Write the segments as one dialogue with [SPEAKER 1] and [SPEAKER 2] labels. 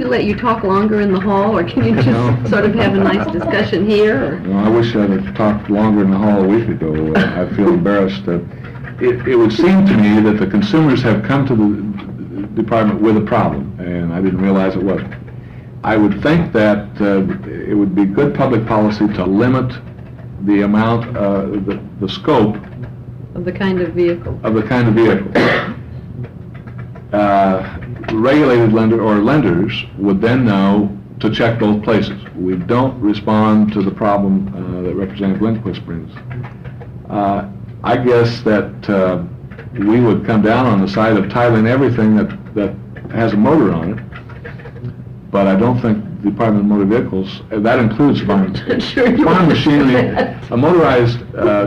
[SPEAKER 1] to let you talk longer in the hall, or can you just sort of have a nice discussion here? Or?
[SPEAKER 2] No, I wish I'd have talked longer in the hall a week ago. I feel embarrassed. It would seem to me that the consumers have come to the department with a problem, and I didn't realize it wasn't. I would think that it would be good public policy to limit the amount, the scope
[SPEAKER 1] Of the kind of vehicle.
[SPEAKER 2] Regulated lenders would then know to check both places. We don't respond to the problem that Representative Lindquist brings. I guess that we would come down on the side of titling everything that has a motor on it, but I don't think the Department of Motor Vehicles, that includes farm machinery. A motorized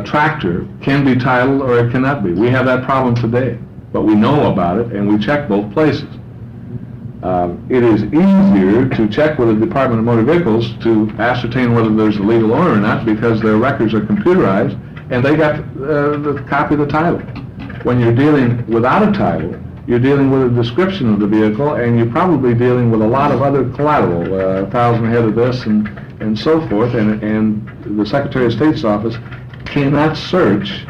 [SPEAKER 2] tractor can be titled or it cannot be. We have that problem today, but we know about it and we check both places. It is easier to check with the Department of Motor Vehicles to ascertain whether there's a legal owner or not, because their records are computerized and they got the copy of the title. When you're dealing without a title, you're dealing with a description of the vehicle, and you're probably dealing with a lot of other collateral, 1,000 head of this and so forth, and the Secretary of State's office cannot search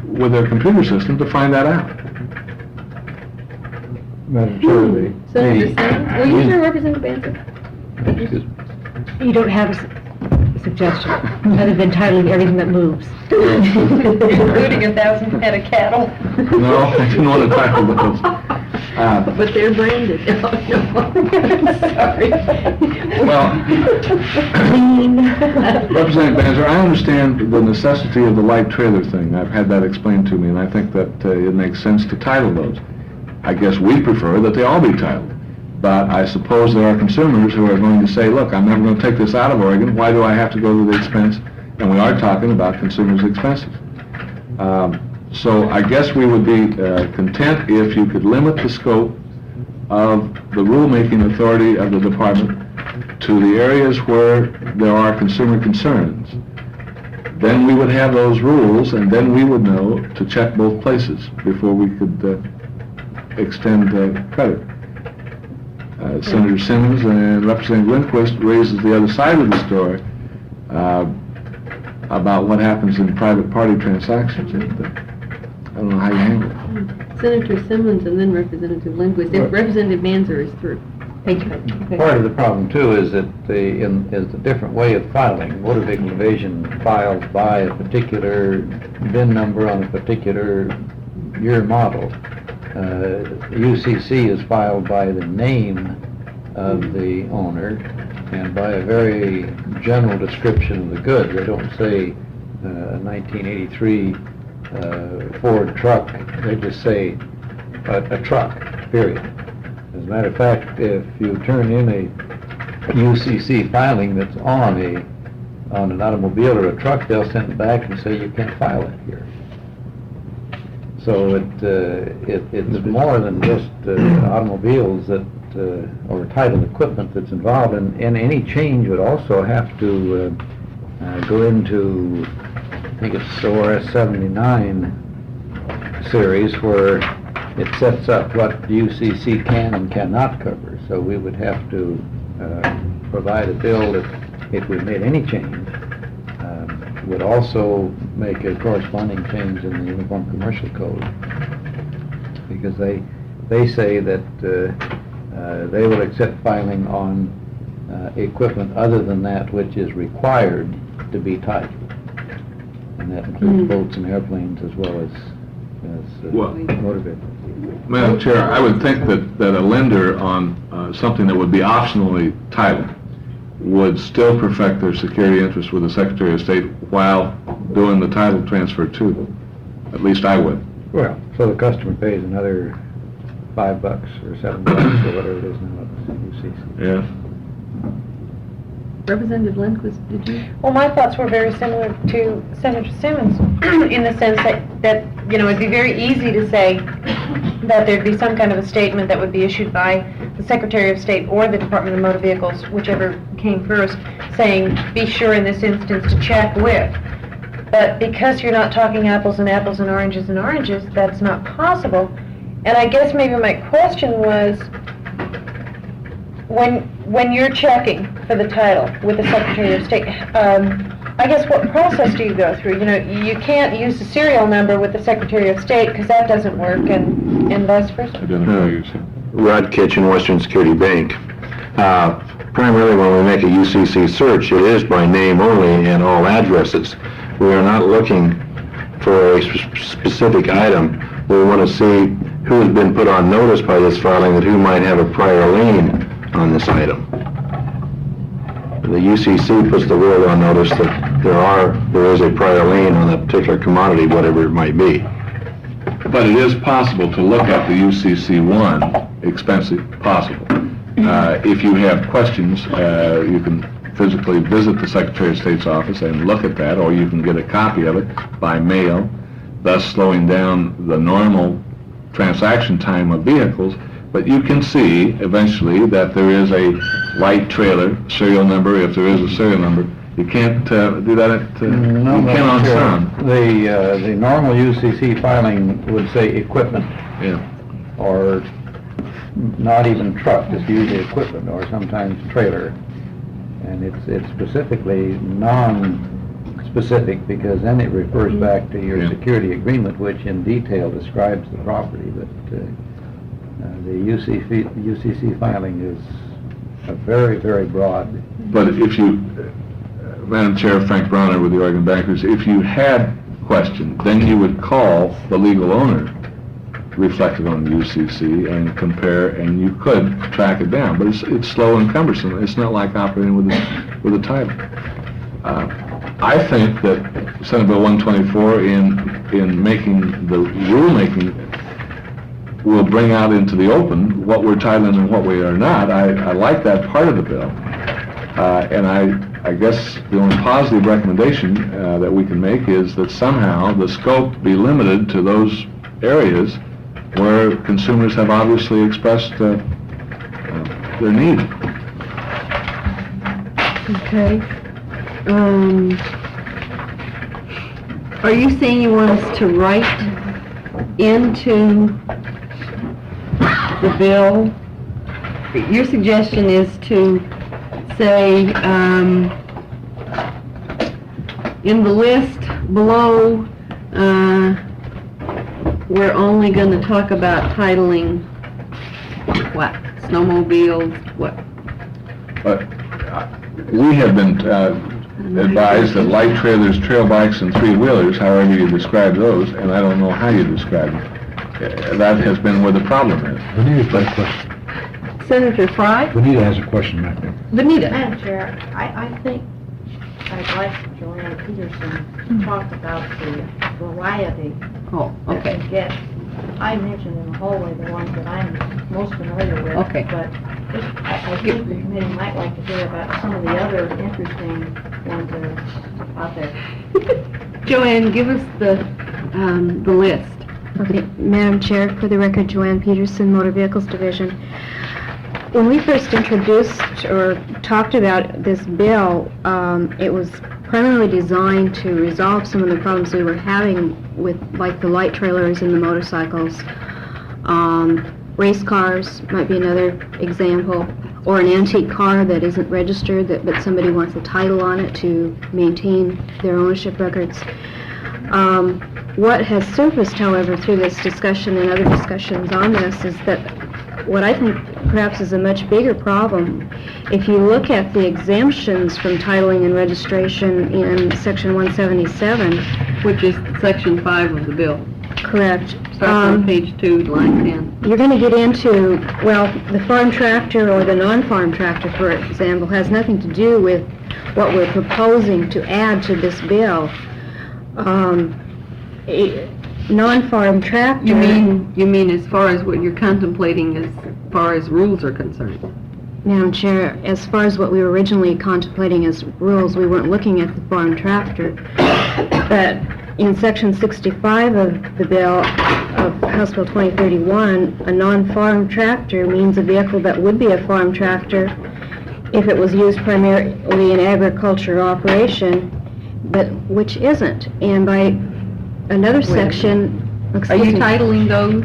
[SPEAKER 2] with their computer system to find that out.
[SPEAKER 3] Madam Chair,
[SPEAKER 1] Senator Simmons, will you hear Representative Banzer?
[SPEAKER 4] You don't have a suggestion other than titling everything that moves.
[SPEAKER 5] Including 1,000 head of cattle.
[SPEAKER 2] No, I didn't want to title those.
[SPEAKER 1] But they're branded. Sorry.
[SPEAKER 2] Well, Representative Banzer, I understand the necessity of the light trailer thing. I've had that explained to me, and I think that it makes sense to title those. I guess we prefer that they all be titled. But I suppose there are consumers who are going to say, look, I'm never going to take this out of Oregon. Why do I have to go to the expense? And we are talking about consumers' expenses. So I guess we would be content if you could limit the scope of the rulemaking authority of the department to the areas where there are consumer concerns. Then we would have those rules, and then we would know to check both places before we could extend credit. Senator Simmons and Representative Lindquist raises the other side of the story about what happens in private party transactions. I don't know how you handle it.
[SPEAKER 1] Senator Simmons and then Representative Lindquist. If Representative Banzer is through. Thank you. Okay.
[SPEAKER 3] part of the problem too is that is the different way of filing. Motor vehicle division files by a particular VIN number on a particular year model. UCC is filed by the name of the owner and by a very general description of the goods. They don't say 1983 Ford truck, they just say a truck, period. As a matter of fact, if you turn in a UCC filing that's on an automobile or a truck, they'll send it back and say you can't file it here. So it's more than just automobiles that or titled equipment that's involved, and any change would also have to go into, I think it's ORS 79 series, where it sets up what UCC can and cannot cover. So we would have to provide a bill that, if we made any change, would also make a corresponding change in the Uniform Commercial Code, because they say that they will accept filing on equipment other than that which is required to be titled, and that includes boats and airplanes as well as motor vehicles.
[SPEAKER 2] Madam Chair, I would think that a lender on something that would be optionally titled would still perfect their security interest with the Secretary of State while doing the title transfer too. At least I would.
[SPEAKER 3] Well, so the customer pays another $5 or $7 or whatever it is now at UCC.
[SPEAKER 2] Yeah.
[SPEAKER 1] Representative Lindquist, did you?
[SPEAKER 5] Well, my thoughts were very similar to Senator Simmons in the sense that, you know, it'd be very easy to say that there'd be some kind of a statement that would be issued by the Secretary of State or the Department of Motor Vehicles, whichever came first, saying, be sure in this instance to check with. But because you're not talking apples and apples and oranges, that's not possible. And I guess maybe my question was, when you're checking for the title with the Secretary of State, I guess what process do you go through? You know, you can't use the serial number with the Secretary of State because that doesn't work, and vice versa.
[SPEAKER 2] Identify yourself.
[SPEAKER 6] Rod Kitchen, Western Security Bank. Primarily when we make a UCC search, it is by name only and all addresses. We are not looking for a specific item. We want to see who's been put on notice by this filing that who might have a prior lien on this item. The UCC puts the world on notice that there is a prior lien on that particular commodity, whatever it might be.
[SPEAKER 2] But it is possible to look at the UCC-1 expensive, possible. If you have questions, you can physically visit the Secretary of State's office and look at that, or you can get a copy of it by mail, thus slowing down the normal transaction time of vehicles. But you can see eventually that there is a light trailer serial number, if there is a serial number. You can't do that at, you can on some.
[SPEAKER 3] The normal UCC filing would say equipment,
[SPEAKER 2] Yeah.
[SPEAKER 3] or not even truck, just usually equipment, or sometimes trailer. And it's specifically non-specific, because then it refers back to your
[SPEAKER 2] Yeah.
[SPEAKER 3] security agreement, which in detail describes the property. But the UCC filing is a very, very broad.
[SPEAKER 2] But if you, Madam Chair, Frank Bronner with the Oregon Bankers, if you had questioned, then you would call the legal owner reflected on the UCC and compare, and you could track it down. But it's slow and cumbersome. It's not like operating with a title. I think that Senate Bill 124 in making the rulemaking will bring out into the open what we're titling and what we are not. I like that part of the bill. And I guess the only positive recommendation that we can make is that somehow the scope be limited to those areas where consumers have obviously expressed their need.
[SPEAKER 1] Okay. Are you saying you want us to write into the bill? Your suggestion is to say, in the list below, we're only going to talk about titling, what, snowmobiles, what?
[SPEAKER 2] But we have been advised that light trailers, trail bikes, and three-wheelers, however you describe those, and I don't know how you describe them, that has been where the problem is.
[SPEAKER 7] Benita's got a question.
[SPEAKER 1] Senator Fry?
[SPEAKER 7] Benita has a question back there.
[SPEAKER 1] Benita?
[SPEAKER 8] Madam Chair, I think I'd like Joanne Peterson to talk about the variety
[SPEAKER 1] Oh,
[SPEAKER 8] that
[SPEAKER 1] okay.
[SPEAKER 8] we get. I mentioned in the hallway the ones that I'm most familiar with.
[SPEAKER 1] Okay.
[SPEAKER 8] But I think the committee might like to hear about some of the other interesting ones that are out there.
[SPEAKER 1] Joanne, give us the list.
[SPEAKER 4] Okay, Madam Chair, for the record, Joanne Peterson, Motor Vehicles Division. When we first introduced or talked about this bill, it was primarily designed to resolve some of the problems we were having with, like, the light trailers and the motorcycles. Race cars might be another example, or an antique car that isn't registered, but somebody wants a title on it to maintain their ownership records. What has surfaced, however, through this discussion and other discussions on this is that what I think perhaps is a much bigger problem, if you look at the exemptions from titling and registration in Section 177,
[SPEAKER 1] Which is Section 5 of the bill.
[SPEAKER 4] correct,
[SPEAKER 1] Starts on page 2, line 10.
[SPEAKER 4] you're going to get into, well, the farm tractor or the non-farm tractor, for example, has nothing to do with what we're proposing to add to this bill. A non-farm tractor...
[SPEAKER 1] You mean as far as what you're contemplating as far as rules are concerned?
[SPEAKER 4] Madam Chair, as far as what we were originally contemplating as rules, we weren't looking at the farm tractor. But in Section 65 of the bill, of House Bill 2031, a non-farm tractor means a vehicle that would be a farm tractor if it was used primarily in agriculture operation, but which isn't. And by another section...
[SPEAKER 1] Are you titling those?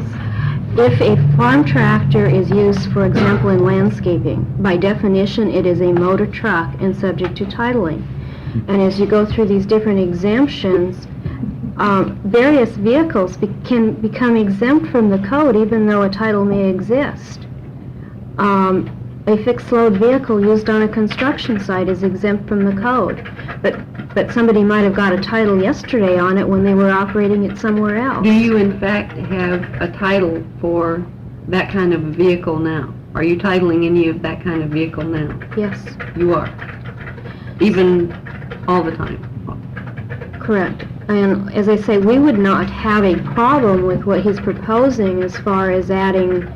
[SPEAKER 4] If a farm tractor is used, for example, in landscaping, by definition, it is a motor truck and subject to titling. And as you go through these different exemptions, various vehicles can become exempt from the code even though a title may exist. A fixed load vehicle used on a construction site is exempt from the code, but somebody might have got a title yesterday on it when they were operating it somewhere else.
[SPEAKER 1] Do you in fact have a title for that kind of a vehicle now? Are you titling any of that kind of vehicle now?
[SPEAKER 4] Yes,
[SPEAKER 1] You are? Even all the time?
[SPEAKER 4] correct. And as I say, we would not have a problem with what he's proposing as far as adding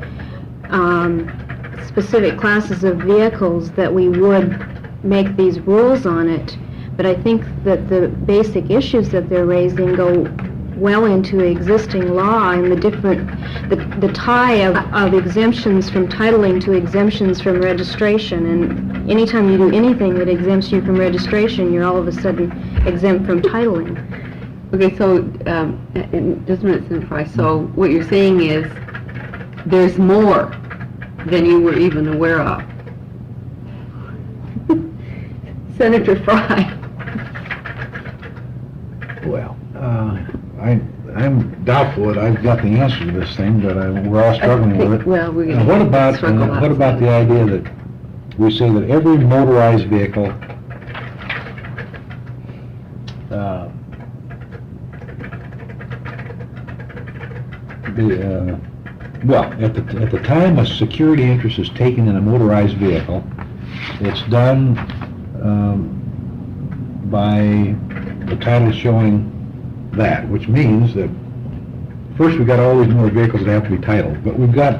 [SPEAKER 4] specific classes of vehicles that we would make these rules on it. But I think that the basic issues that they're raising go well into existing law and the tie of exemptions from titling to exemptions from registration. And anytime you do anything that exempts you from registration, you're all of a sudden exempt from titling.
[SPEAKER 1] Okay, so, just a minute, Senator Fry. So what you're saying is there's more than you were even aware of. Senator Fry.
[SPEAKER 7] Well, I'm doubtful that I've got the answer to this thing, but we're all struggling with it.
[SPEAKER 1] Well, we're
[SPEAKER 7] Now,
[SPEAKER 1] going to
[SPEAKER 7] what about the idea that we say that every motorized vehicle well, at the time a security interest is taken in a motorized vehicle, it's done by the title showing that, which means that first we've got all these motor vehicles that have to be titled, but we've got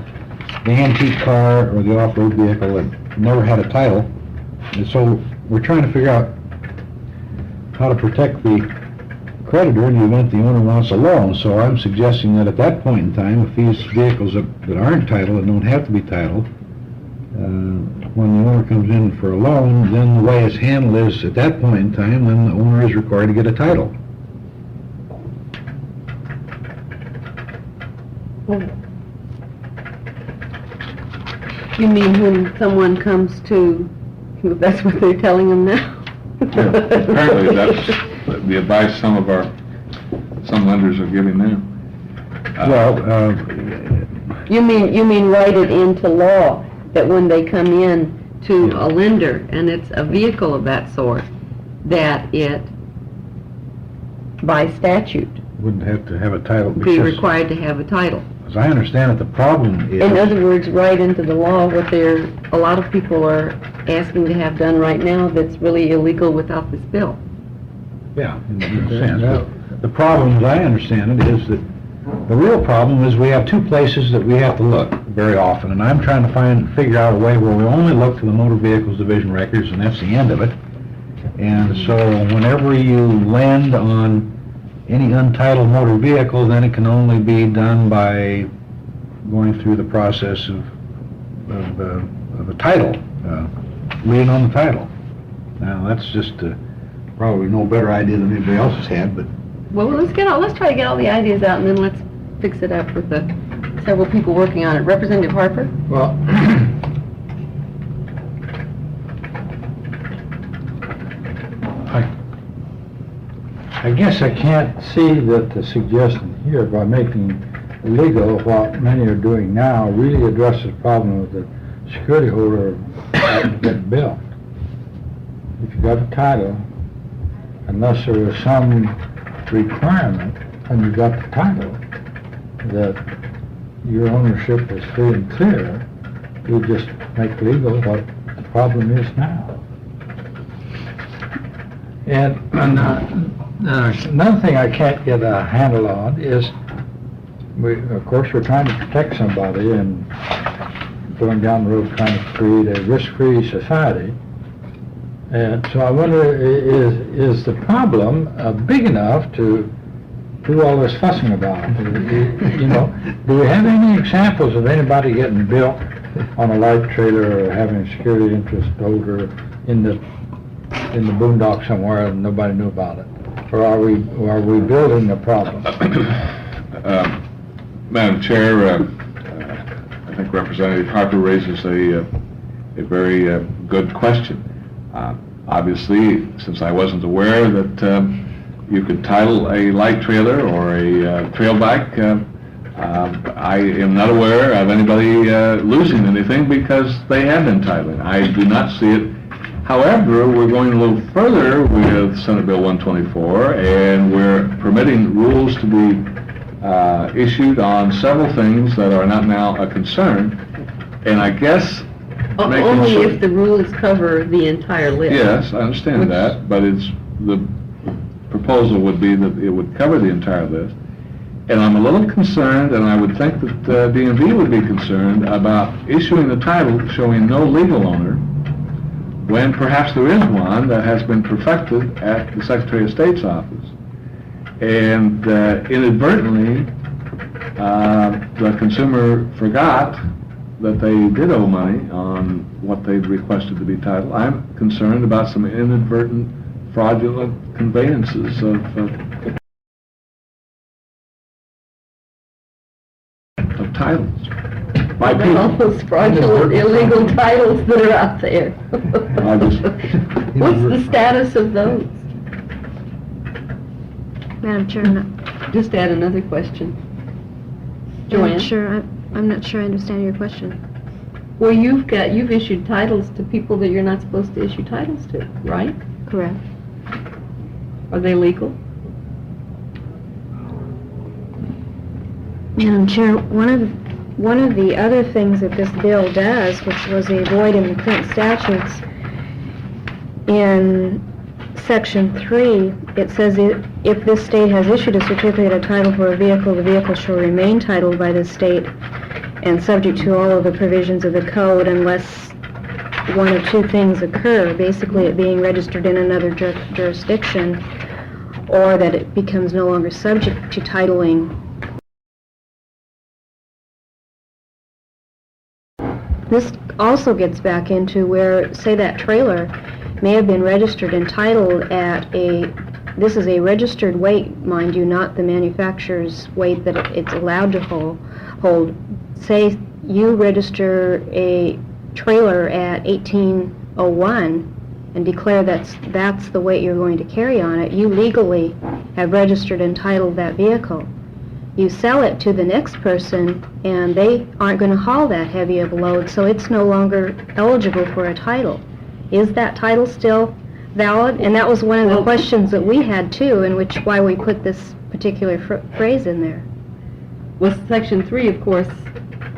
[SPEAKER 7] the antique car or the off-road vehicle that never had a title, and so we're trying to figure out how to protect the creditor in the event the owner wants a loan. So I'm suggesting that at that point in time, if these vehicles that aren't titled and don't have to be titled, when the owner comes in for a loan, then the way it's handled is, at that point in time, then the owner is required to get a title.
[SPEAKER 1] You mean when someone comes to, that's what they're telling them now?
[SPEAKER 2] Yeah, apparently that's the advice some lenders are giving now.
[SPEAKER 1] You mean write it into law that when they come in to a lender and it's a vehicle of that sort, that it, by statute,
[SPEAKER 7] Wouldn't have to have a title.
[SPEAKER 1] be
[SPEAKER 7] because,
[SPEAKER 1] required to have a title.
[SPEAKER 7] as I understand it, the problem is...
[SPEAKER 1] In other words, write into the law what a lot of people are asking to have done right now that's really illegal without this bill.
[SPEAKER 7] Yeah, in a sense. But the problem, as I understand it, is that the real problem is we have two places that we have to look very often, and I'm trying to figure out a way where we only look to the Motor Vehicles Division records, and that's the end of it. And so whenever you lend on any untitled motor vehicle, then it can only be done by going through the process of a title, lien on the title. Now, that's just probably no better idea than anybody else has had, but...
[SPEAKER 1] Well, let's try to get all the ideas out and then let's fix it up with the several people working on it. Representative Harper?
[SPEAKER 3] Well, I guess I can't see that the suggestion here by making illegal what many are doing now really addresses the problem of the security holder getting billed. If you got a title, unless there was some requirement when you got the title that your ownership was free and clear, you just make legal what the problem is now. And another thing I can't get a handle on is, of course, we're trying to protect somebody and going down the road trying to create a risk-free society. And so I wonder, is the problem big enough to do all this fussing about? You know, do we have any examples of anybody getting built on a light trailer or having a security interest holder in the boondock somewhere and nobody knew about it? Or are we building the problem?
[SPEAKER 2] Madam Chair, think Representative Harper raises a very good question. Obviously, since I wasn't aware that you could title a light trailer or a trail bike, I am not aware of anybody losing anything because they have been titling. I do not see it. However, we're going a little further with Senate Bill 124, and we're permitting rules to be issued on several things that are not now a concern. And I guess making
[SPEAKER 1] Only
[SPEAKER 2] sure-
[SPEAKER 1] if the rules cover the entire list.
[SPEAKER 2] Yes, I understand
[SPEAKER 1] Which-
[SPEAKER 2] that, but the proposal would be that it would cover the entire list. And I'm a little concerned, and I would think that DMV would be concerned about issuing a title showing no legal owner when perhaps there is one that has been perfected at the Secretary of State's office. And inadvertently, the consumer forgot that they did owe money on what they'd requested to be titled. I'm concerned about some inadvertent fraudulent conveyances of titles by
[SPEAKER 1] All
[SPEAKER 2] people.
[SPEAKER 1] those fraudulent, illegal titles that are out there. What's the status of those?
[SPEAKER 4] Madam Chair,
[SPEAKER 1] Just add another question. Joanne?
[SPEAKER 4] I'm not sure I understand your question.
[SPEAKER 1] Well, you've issued titles to people that you're not supposed to issue titles to, right?
[SPEAKER 4] Correct.
[SPEAKER 1] Are they legal?
[SPEAKER 4] Madam Chair, one of the other things that this bill does, which was a void in the current statutes, in Section 3, it says if this state has issued a certificate of title for a vehicle, the vehicle shall remain titled by the state and subject to all of the provisions of the code unless one of two things occur, basically it being registered in another jurisdiction or that it becomes no longer subject to titling. This also gets back into where, say that trailer may have been registered and titled at this is a registered weight, mind you, not the manufacturer's weight that it's allowed to hold. Say you register a trailer at 1801 and declare that's the weight you're going to carry on it. You legally have registered and titled that vehicle. You sell it to the next person and they aren't going to haul that heavy of a load, so it's no longer eligible for a title. Is that title still valid? And that was one of the questions that we had too, in which why we put this particular phrase in there.
[SPEAKER 1] Well, Section 3, of course,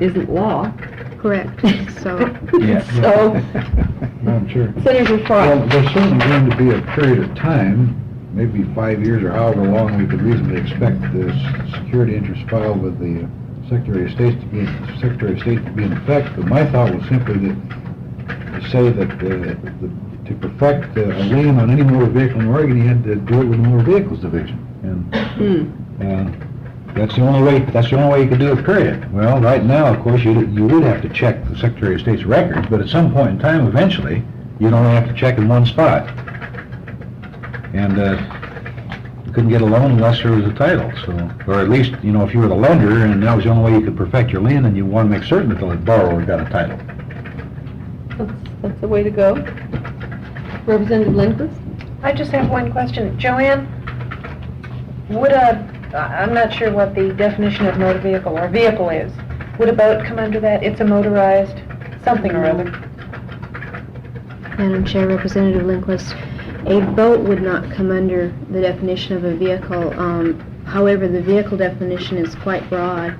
[SPEAKER 1] isn't law.
[SPEAKER 4] Correct. So,
[SPEAKER 1] So,
[SPEAKER 7] I'm sure.
[SPEAKER 1] Senator
[SPEAKER 7] Well,
[SPEAKER 1] Frye.
[SPEAKER 7] there's certainly going to be a period of time, maybe 5 years or however long we could reasonably expect the security interest filed with the Secretary of State to be in effect. But my thought was simply to say that to perfect a lien on any motor vehicle in Oregon, you had to do it with the Motor Vehicles Division. And that's the only way you could do it, period. Well, right now, of course, you would have to check the Secretary of State's records, but at some point in time, eventually, you'd only have to check in one spot. And you couldn't get a loan unless there was a title, so, or at least, if you were the lender and that was the only way you could perfect your lien, then you want to make certain that the borrower got a title.
[SPEAKER 1] That's the way to go. Representative Lindquist?
[SPEAKER 5] I just have one question. Joanne, I'm not sure what the definition of motor vehicle or vehicle is. Would a boat come under that? It's a motorized something or other.
[SPEAKER 4] Madam Chair, Representative Lindquist, a boat would not come under the definition of a vehicle. However, the vehicle definition is quite broad.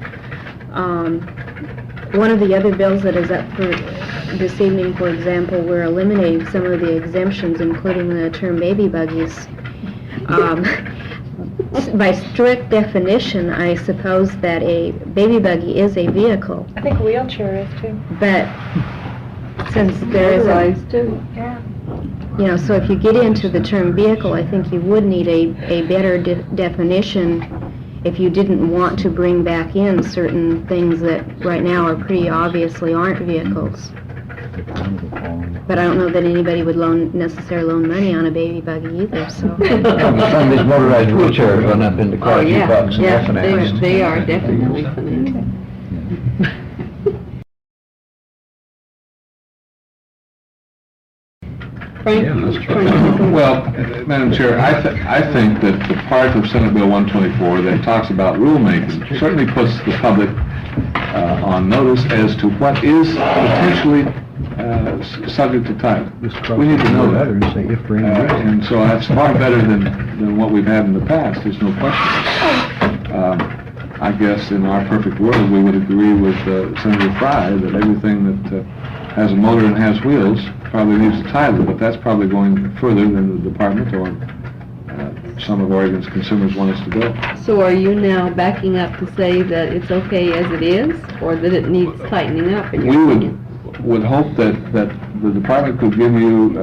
[SPEAKER 4] One of the other bills that is up for this evening, for example, we're eliminating some of the exemptions, including the term baby buggies. By strict definition, I suppose that a baby buggy is a vehicle,
[SPEAKER 5] I think a wheelchair is too.
[SPEAKER 4] but since there is a,
[SPEAKER 1] Motorized, too.
[SPEAKER 5] Yeah.
[SPEAKER 4] so if you get into the term vehicle, I think you would need a better definition if you didn't want to bring back in certain things that right now are pretty obviously aren't vehicles. But I don't know that anybody would necessarily loan money on a baby buggy either, so.
[SPEAKER 3] Some of these motorized wheelchairs run up into quite a few bucks and they're financed.
[SPEAKER 1] They are definitely financed. Frank?
[SPEAKER 7] Yeah, that's true.
[SPEAKER 1] Frank?
[SPEAKER 2] Well, Madam Chair, I think that the part of Senate Bill 124 that talks about rulemaking certainly puts the public on notice as to what is potentially subject to title. We need to know that.
[SPEAKER 7] And say if for any reason.
[SPEAKER 2] And so that's far better than what we've had in the past, there's no question. I guess in our perfect world, we would agree with Senator Fry that everything that has a motor and has wheels probably needs a title, but that's probably going further than the department or some of Oregon's consumers want us to go.
[SPEAKER 1] So are you now backing up to say that it's okay as it is, or that it needs tightening up in
[SPEAKER 2] We
[SPEAKER 1] your opinion?
[SPEAKER 2] would hope that the department could give you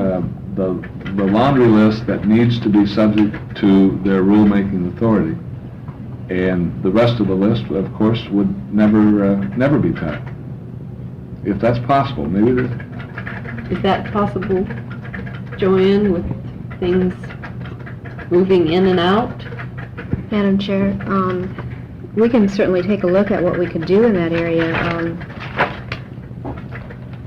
[SPEAKER 2] the laundry list that needs to be subject to their rulemaking authority. And the rest of the list, of course, would never be tied. If that's possible, maybe
[SPEAKER 1] Is that possible, Joanne, with things moving in and out?
[SPEAKER 4] Madam Chair, we can certainly take a look at what we could do in that area.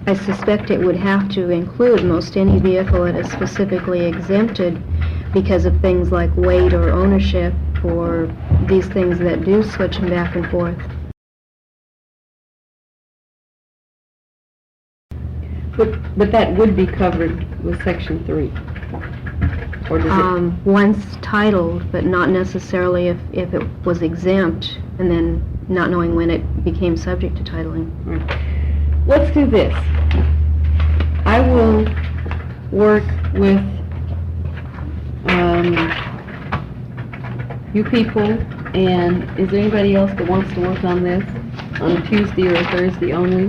[SPEAKER 4] I suspect it would have to include most any vehicle that is specifically exempted because of things like weight or ownership or these things that do switch them back and forth.
[SPEAKER 1] But that would be covered with Section 3? Or does
[SPEAKER 4] Once titled, but not necessarily if it was exempt, and then not knowing when it became subject to titling.
[SPEAKER 1] it... Let's do this. I will work with you people, and is there anybody else that wants to work on this on a Tuesday or a Thursday only?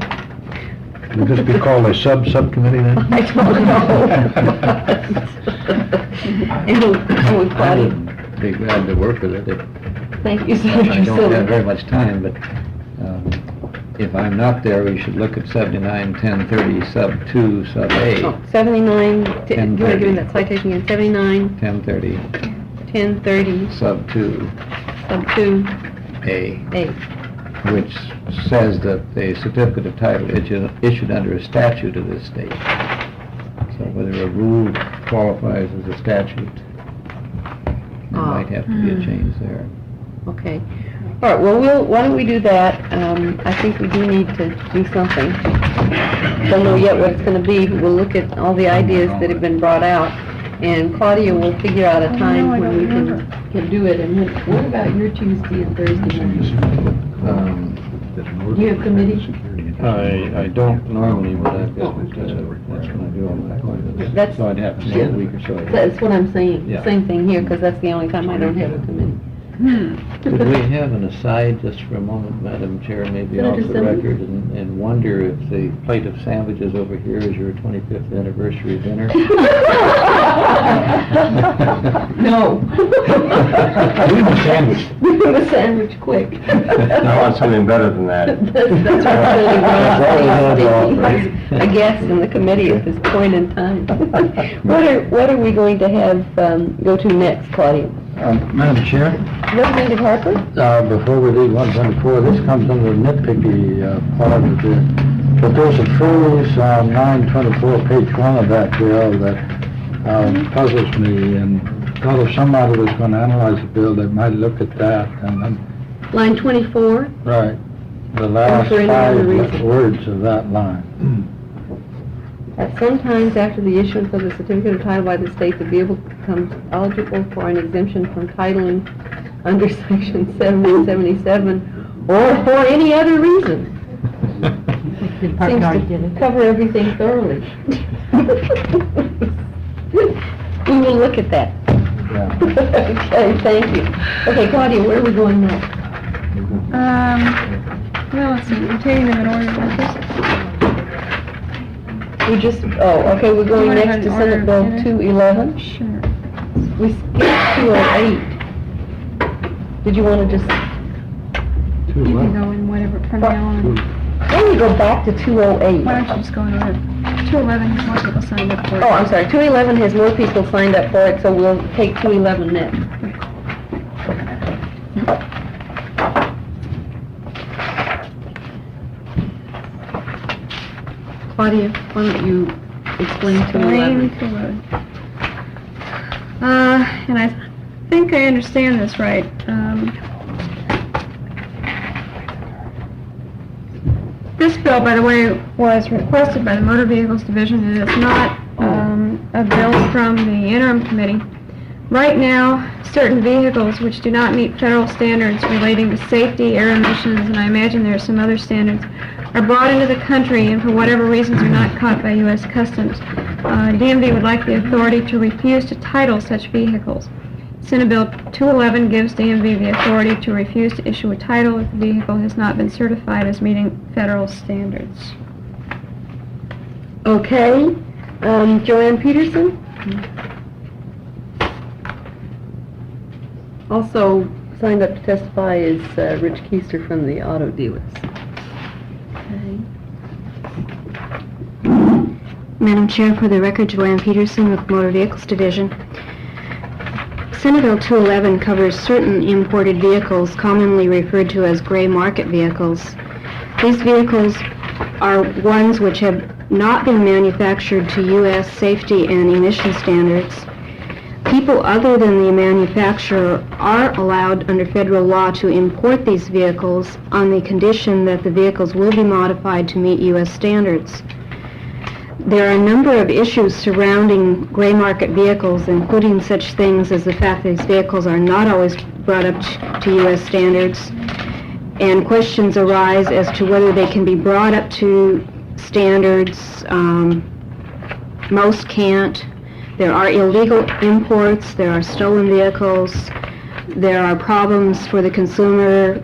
[SPEAKER 7] Would this be called a subcommittee then?
[SPEAKER 1] I don't know. And we
[SPEAKER 3] I
[SPEAKER 1] probably,
[SPEAKER 3] would be glad to work with it.
[SPEAKER 1] thank you,
[SPEAKER 3] I
[SPEAKER 1] Senator
[SPEAKER 3] don't have very
[SPEAKER 1] Silver.
[SPEAKER 3] much time, but if I'm not there, we should look at 79, 1030, sub 2, sub A,
[SPEAKER 1] Oh, 79, do you want to give me
[SPEAKER 3] 10:30.
[SPEAKER 1] that citation again? 79,
[SPEAKER 3] 1030,
[SPEAKER 1] 1030,
[SPEAKER 3] sub 2,
[SPEAKER 1] sub 2,
[SPEAKER 3] A,
[SPEAKER 1] A.
[SPEAKER 3] which says that a certificate of title issued under a statute of this state. So whether a rule qualifies as a statute, there might have to be a change there.
[SPEAKER 1] Okay. All right, well, why don't we do that? I think we do need to do something. Don't know yet what it's going to be, but we'll look at all the ideas that have been brought out, and Claudia will figure out a time when we can do it. And what about your Tuesday and Thursday mornings? Do you have committee?
[SPEAKER 3] I don't normally, but I've got, that's when I do all my appointments.
[SPEAKER 1] That's-
[SPEAKER 3] So I'd have to wait a week or so.
[SPEAKER 1] That's what I'm saying.
[SPEAKER 3] Yeah.
[SPEAKER 1] Same thing here, because that's the only time I don't have a committee.
[SPEAKER 3] Could we have an aside just for a moment, Madam Chair, maybe
[SPEAKER 1] Senator
[SPEAKER 3] off the
[SPEAKER 1] Simmons?
[SPEAKER 3] record, and wonder if the plate of sandwiches over here is your 25th anniversary dinner?
[SPEAKER 1] No.
[SPEAKER 7] We need a sandwich.
[SPEAKER 1] We want a sandwich quick.
[SPEAKER 6] I want something better than that.
[SPEAKER 1] That's really wrong. A guest in the committee at this point in time. What are we going to have, go to next, Claudia?
[SPEAKER 3] Madam Chair?
[SPEAKER 1] Representative Harper?
[SPEAKER 3] Before we leave 124, this comes under the nitpicky part of it. But there's a phrase on 924, page 1 of that bill that puzzles me, and thought if somebody was going to analyze the bill, they might look at that, and then,
[SPEAKER 1] Line 24?
[SPEAKER 3] right, the last
[SPEAKER 1] for any other
[SPEAKER 3] 5
[SPEAKER 1] reason?
[SPEAKER 3] words of that line.
[SPEAKER 1] That sometimes after the issuance of the certificate of title by the state, the vehicle becomes eligible for an exemption from titling under section 777 or for any other reason. Seems to cover everything thoroughly. We will look at that.
[SPEAKER 3] Yeah.
[SPEAKER 1] Okay, thank you. Okay, Claudia, where are we going next?
[SPEAKER 9] Well, let's see, we're taking them in order like this.
[SPEAKER 1] We just, okay, we're going
[SPEAKER 9] You wanna
[SPEAKER 1] next to
[SPEAKER 9] have an
[SPEAKER 1] Senate
[SPEAKER 9] order
[SPEAKER 1] Bill
[SPEAKER 9] of minutes?
[SPEAKER 1] 211.
[SPEAKER 9] Sure.
[SPEAKER 1] We skipped 208. Did you want to just,
[SPEAKER 9] You can go in whatever, from now on.
[SPEAKER 1] why don't we go back to 208?
[SPEAKER 9] Why don't you just go in order? 211 has more people signed up for it.
[SPEAKER 1] Oh, I'm sorry, 211 has more people signed up for it, so we'll take 211 next. Claudia, why don't you explain to
[SPEAKER 9] Explain
[SPEAKER 1] 11.
[SPEAKER 9] to and I think I understand this right. This bill, by the way, was requested by the Motor Vehicles Division. It is not a bill from the interim committee. Right now, certain vehicles which do not meet federal standards relating to safety, air emissions, and I imagine there are some other standards, are brought into the country and for whatever reasons are not caught by U.S. Customs. DMV would like the authority to refuse to title such vehicles. Senate Bill 211 gives DMV the authority to refuse to issue a title if the vehicle has not been certified as meeting federal standards.
[SPEAKER 1] Okay, Joanne Peterson? Also signed up to testify is Rich Keister from the auto dealers.
[SPEAKER 4] Madam Chair, for the record, Joanne Peterson with Motor Vehicles Division. Senate Bill 211 covers certain imported vehicles commonly referred to as gray market vehicles. These vehicles are ones which have not been manufactured to U.S. safety and emission standards. People other than the manufacturer are allowed under federal law to import these vehicles on the condition that the vehicles will be modified to meet U.S. standards. There are a number of issues surrounding gray market vehicles, including such things as the fact that these vehicles are not always brought up to U.S. standards, and questions arise as to whether they can be brought up to standards. Most can't. There are illegal imports, there are stolen vehicles, there are problems for the consumer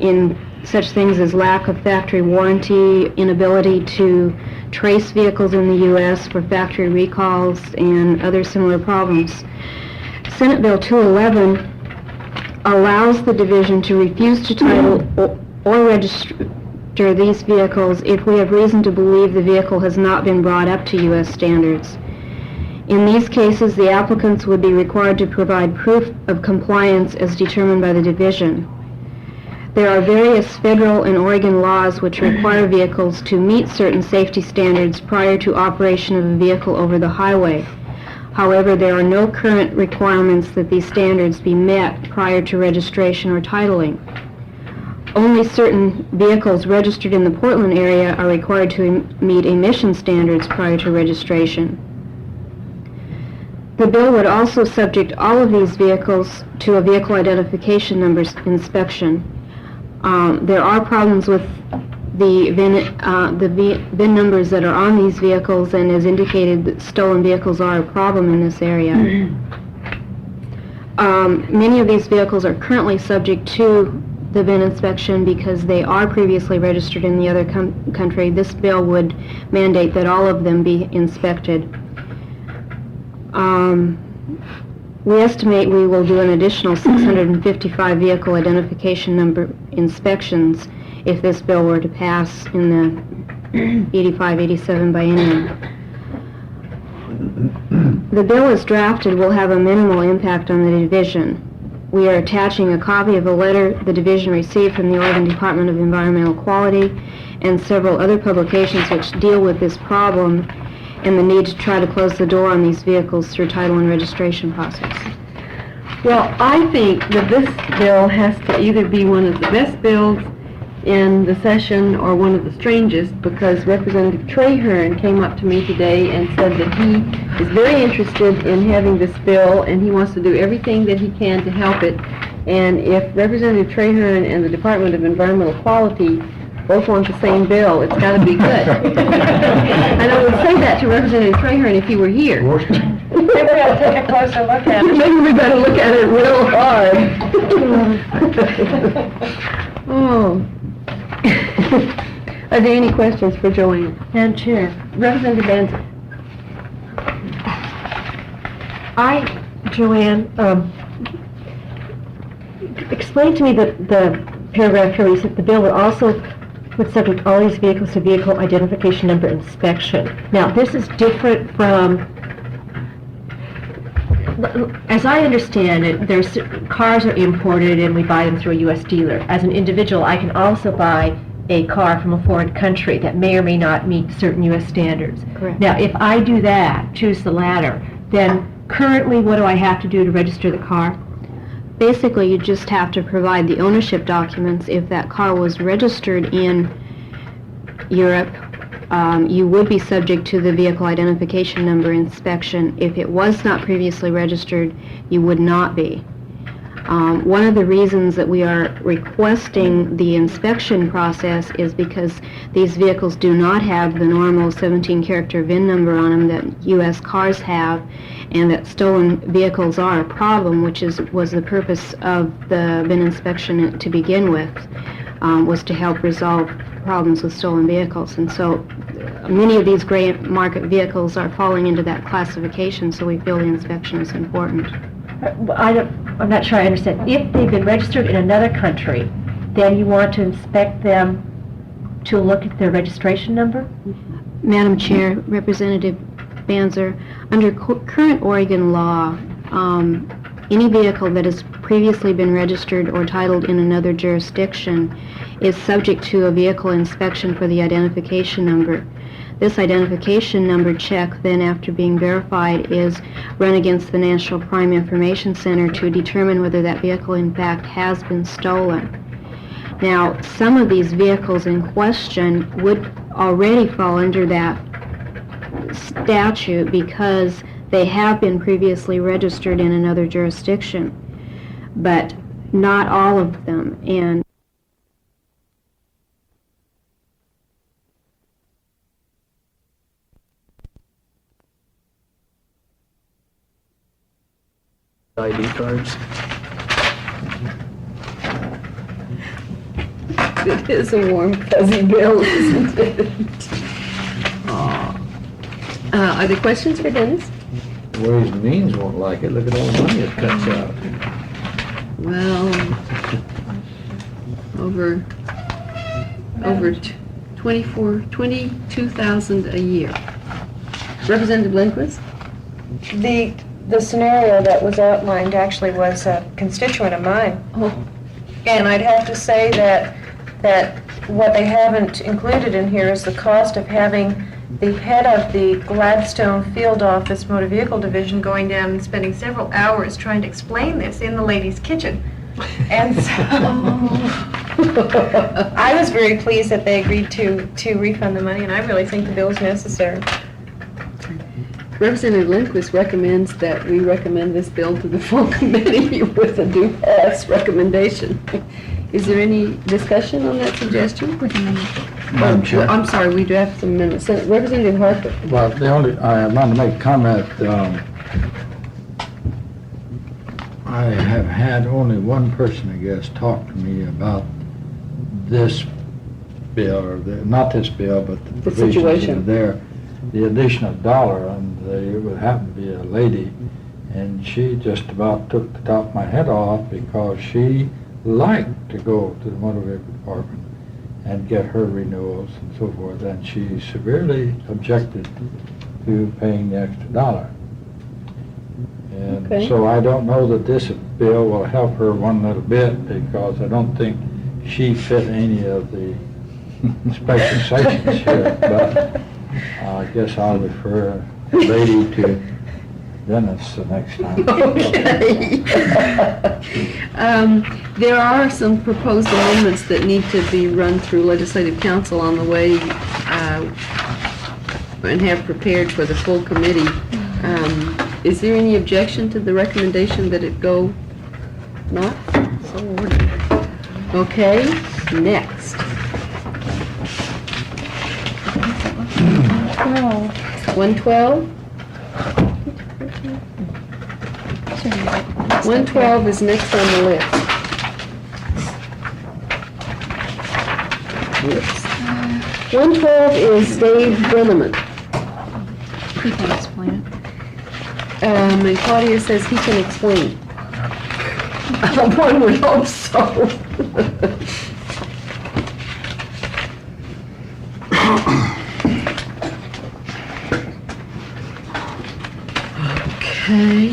[SPEAKER 4] in such things as lack of factory warranty, inability to trace vehicles in the U.S. for factory recalls, and other similar problems. Senate Bill 211 allows the division to refuse to title or register these vehicles if we have reason to believe the vehicle has not been brought up to U.S. standards. In these cases, the applicants would be required to provide proof of compliance as determined by the division. There are various federal and Oregon laws which require vehicles to meet certain safety standards prior to operation of a vehicle over the highway. However, there are no current requirements that these standards be met prior to registration or titling. Only certain vehicles registered in the Portland area are required to meet emission standards prior to registration. The bill would also subject all of these vehicles to a vehicle identification number inspection. There are problems with the VIN numbers that are on these vehicles, and as indicated, that stolen vehicles are a problem in this area. Many of these vehicles are currently subject to the VIN inspection because they are previously registered in the other country. This bill would mandate that all of them be inspected. We estimate we will do an additional 655 vehicle identification number inspections if this bill were to pass in the 85-87 biennium. The bill as drafted will have a minimal impact on the division. We are attaching a copy of a letter the division received from the Oregon Department of Environmental Quality and several other publications which deal with this problem and the need to try to close the door on these vehicles through title and registration process.
[SPEAKER 1] Well, I think that this bill has to either be one of the best bills in the session or one of the strangest, because Representative Traherne came up to me today and said that he is very interested in having this bill and he wants to do everything that he can to help it. And if Representative Traherne and the Department of Environmental Quality both want the same bill, it's got to be good. And I would say that to Representative Traherne if he were here.
[SPEAKER 5] Maybe we ought to take a closer look at it.
[SPEAKER 1] Maybe we better look at it real hard. Oh. Are there any questions for Joanne?
[SPEAKER 8] Madam Chair,
[SPEAKER 1] Representative Benson.
[SPEAKER 8] Joanne, explain to me the paragraph here, you said the bill would subject all these vehicles to vehicle identification number inspection. Now, this is different from, as I understand it, cars are imported and we buy them through a U.S. dealer. As an individual, I can also buy a car from a foreign country that may or may not meet certain U.S. standards.
[SPEAKER 4] Correct.
[SPEAKER 8] Now, if I do that, choose the latter, then currently what do I have to do to register the car?
[SPEAKER 4] Basically, you just have to provide the ownership documents. If that car was registered in Europe, you would be subject to the vehicle identification number inspection. If it was not previously registered, you would not be. One of the reasons that we are requesting the inspection process is because these vehicles do not have the normal 17-character VIN number on them that U.S. cars have, and that stolen vehicles are a problem, which was the purpose of the VIN inspection to begin with, was to help resolve problems with stolen vehicles. And so many of these gray market vehicles are falling into that classification, so we feel the inspection is important.
[SPEAKER 8] I'm not sure I understand. If they've been registered in another country, then you want to inspect them to look at their registration number?
[SPEAKER 4] Madam Chair, Representative Banzer, under current Oregon law, any vehicle that has previously been registered or titled in another jurisdiction is subject to a vehicle inspection for the identification number. This identification number check, then after being verified, is run against the National Crime Information Center to determine whether that vehicle in fact has been stolen. Now, some of these vehicles in question would already fall under that statute because they have been previously registered in another jurisdiction, but not all of them. And
[SPEAKER 10] ID cards.
[SPEAKER 1] It is a warm, fuzzy bill, isn't it? Are there questions for Dennis?
[SPEAKER 3] Ways and Means won't like it, look at all the money it cuts out.
[SPEAKER 1] Well, over 22,000 a year. Representative Lindquist?
[SPEAKER 5] The scenario that was outlined actually was a constituent of mine.
[SPEAKER 1] Oh,
[SPEAKER 5] And I'd have to say that what they haven't included in here is the cost of having the head of the Gladstone Field Office Motor Vehicle Division going down and spending several hours trying to explain this in the ladies' kitchen. And so I was very pleased that they agreed to refund the money, and I really think the bill is necessary.
[SPEAKER 1] Representative Lindquist recommends that we recommend this bill to the full committee with a do pass recommendation. Is there any discussion on that suggestion?
[SPEAKER 3] Madam Chair.
[SPEAKER 1] I'm sorry, we do have some minutes. Representative Harper?
[SPEAKER 3] Well, I want to make a comment. I have had only one person, I guess, talk to me about this bill, or not this bill, but the provisions that are
[SPEAKER 1] situation.
[SPEAKER 3] there. The additional dollar, and it would happen to be a lady, and she just about took the top of my head off because she liked to go to the motor vehicle department and get her renewals and so forth, and she severely objected to paying the extra dollar. And
[SPEAKER 1] Okay.
[SPEAKER 3] so I don't know that this bill will help her one little bit, because I don't think she fit any of the inspection sections here, but I guess I'll refer the lady to Dennis the next time.
[SPEAKER 1] Okay. There are some proposed amendments that need to be run through Legislative Council on the way and have prepared for the full committee. Is there any objection to the recommendation that it go not? So ordered. Okay, next. 112? 112 is next on the list. Whoops. 112 is Dave Brenneman.
[SPEAKER 4] You can explain it.
[SPEAKER 1] And Claudia says he can explain. One would hope so. Okay.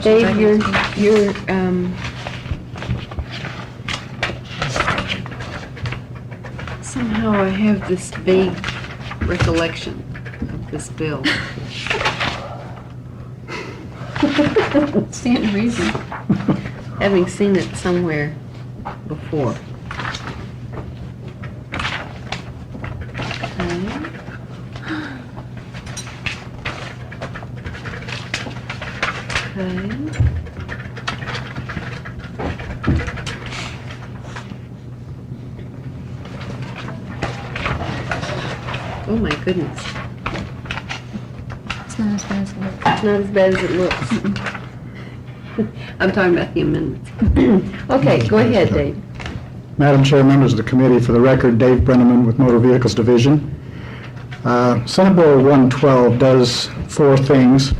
[SPEAKER 1] Dave, Somehow I have this vague recollection of this bill.
[SPEAKER 9] Stand to reason.
[SPEAKER 1] Having seen it somewhere before. Okay. Oh my goodness.
[SPEAKER 9] It's not as bad as it looks.
[SPEAKER 1] It's not as bad as it looks. I'm talking about the amendments. Okay, go ahead, Dave.
[SPEAKER 11] Madam Chair, members of the committee, for the record, Dave Brenneman with Motor Vehicles Division. Senate Bill 112 does 4 things.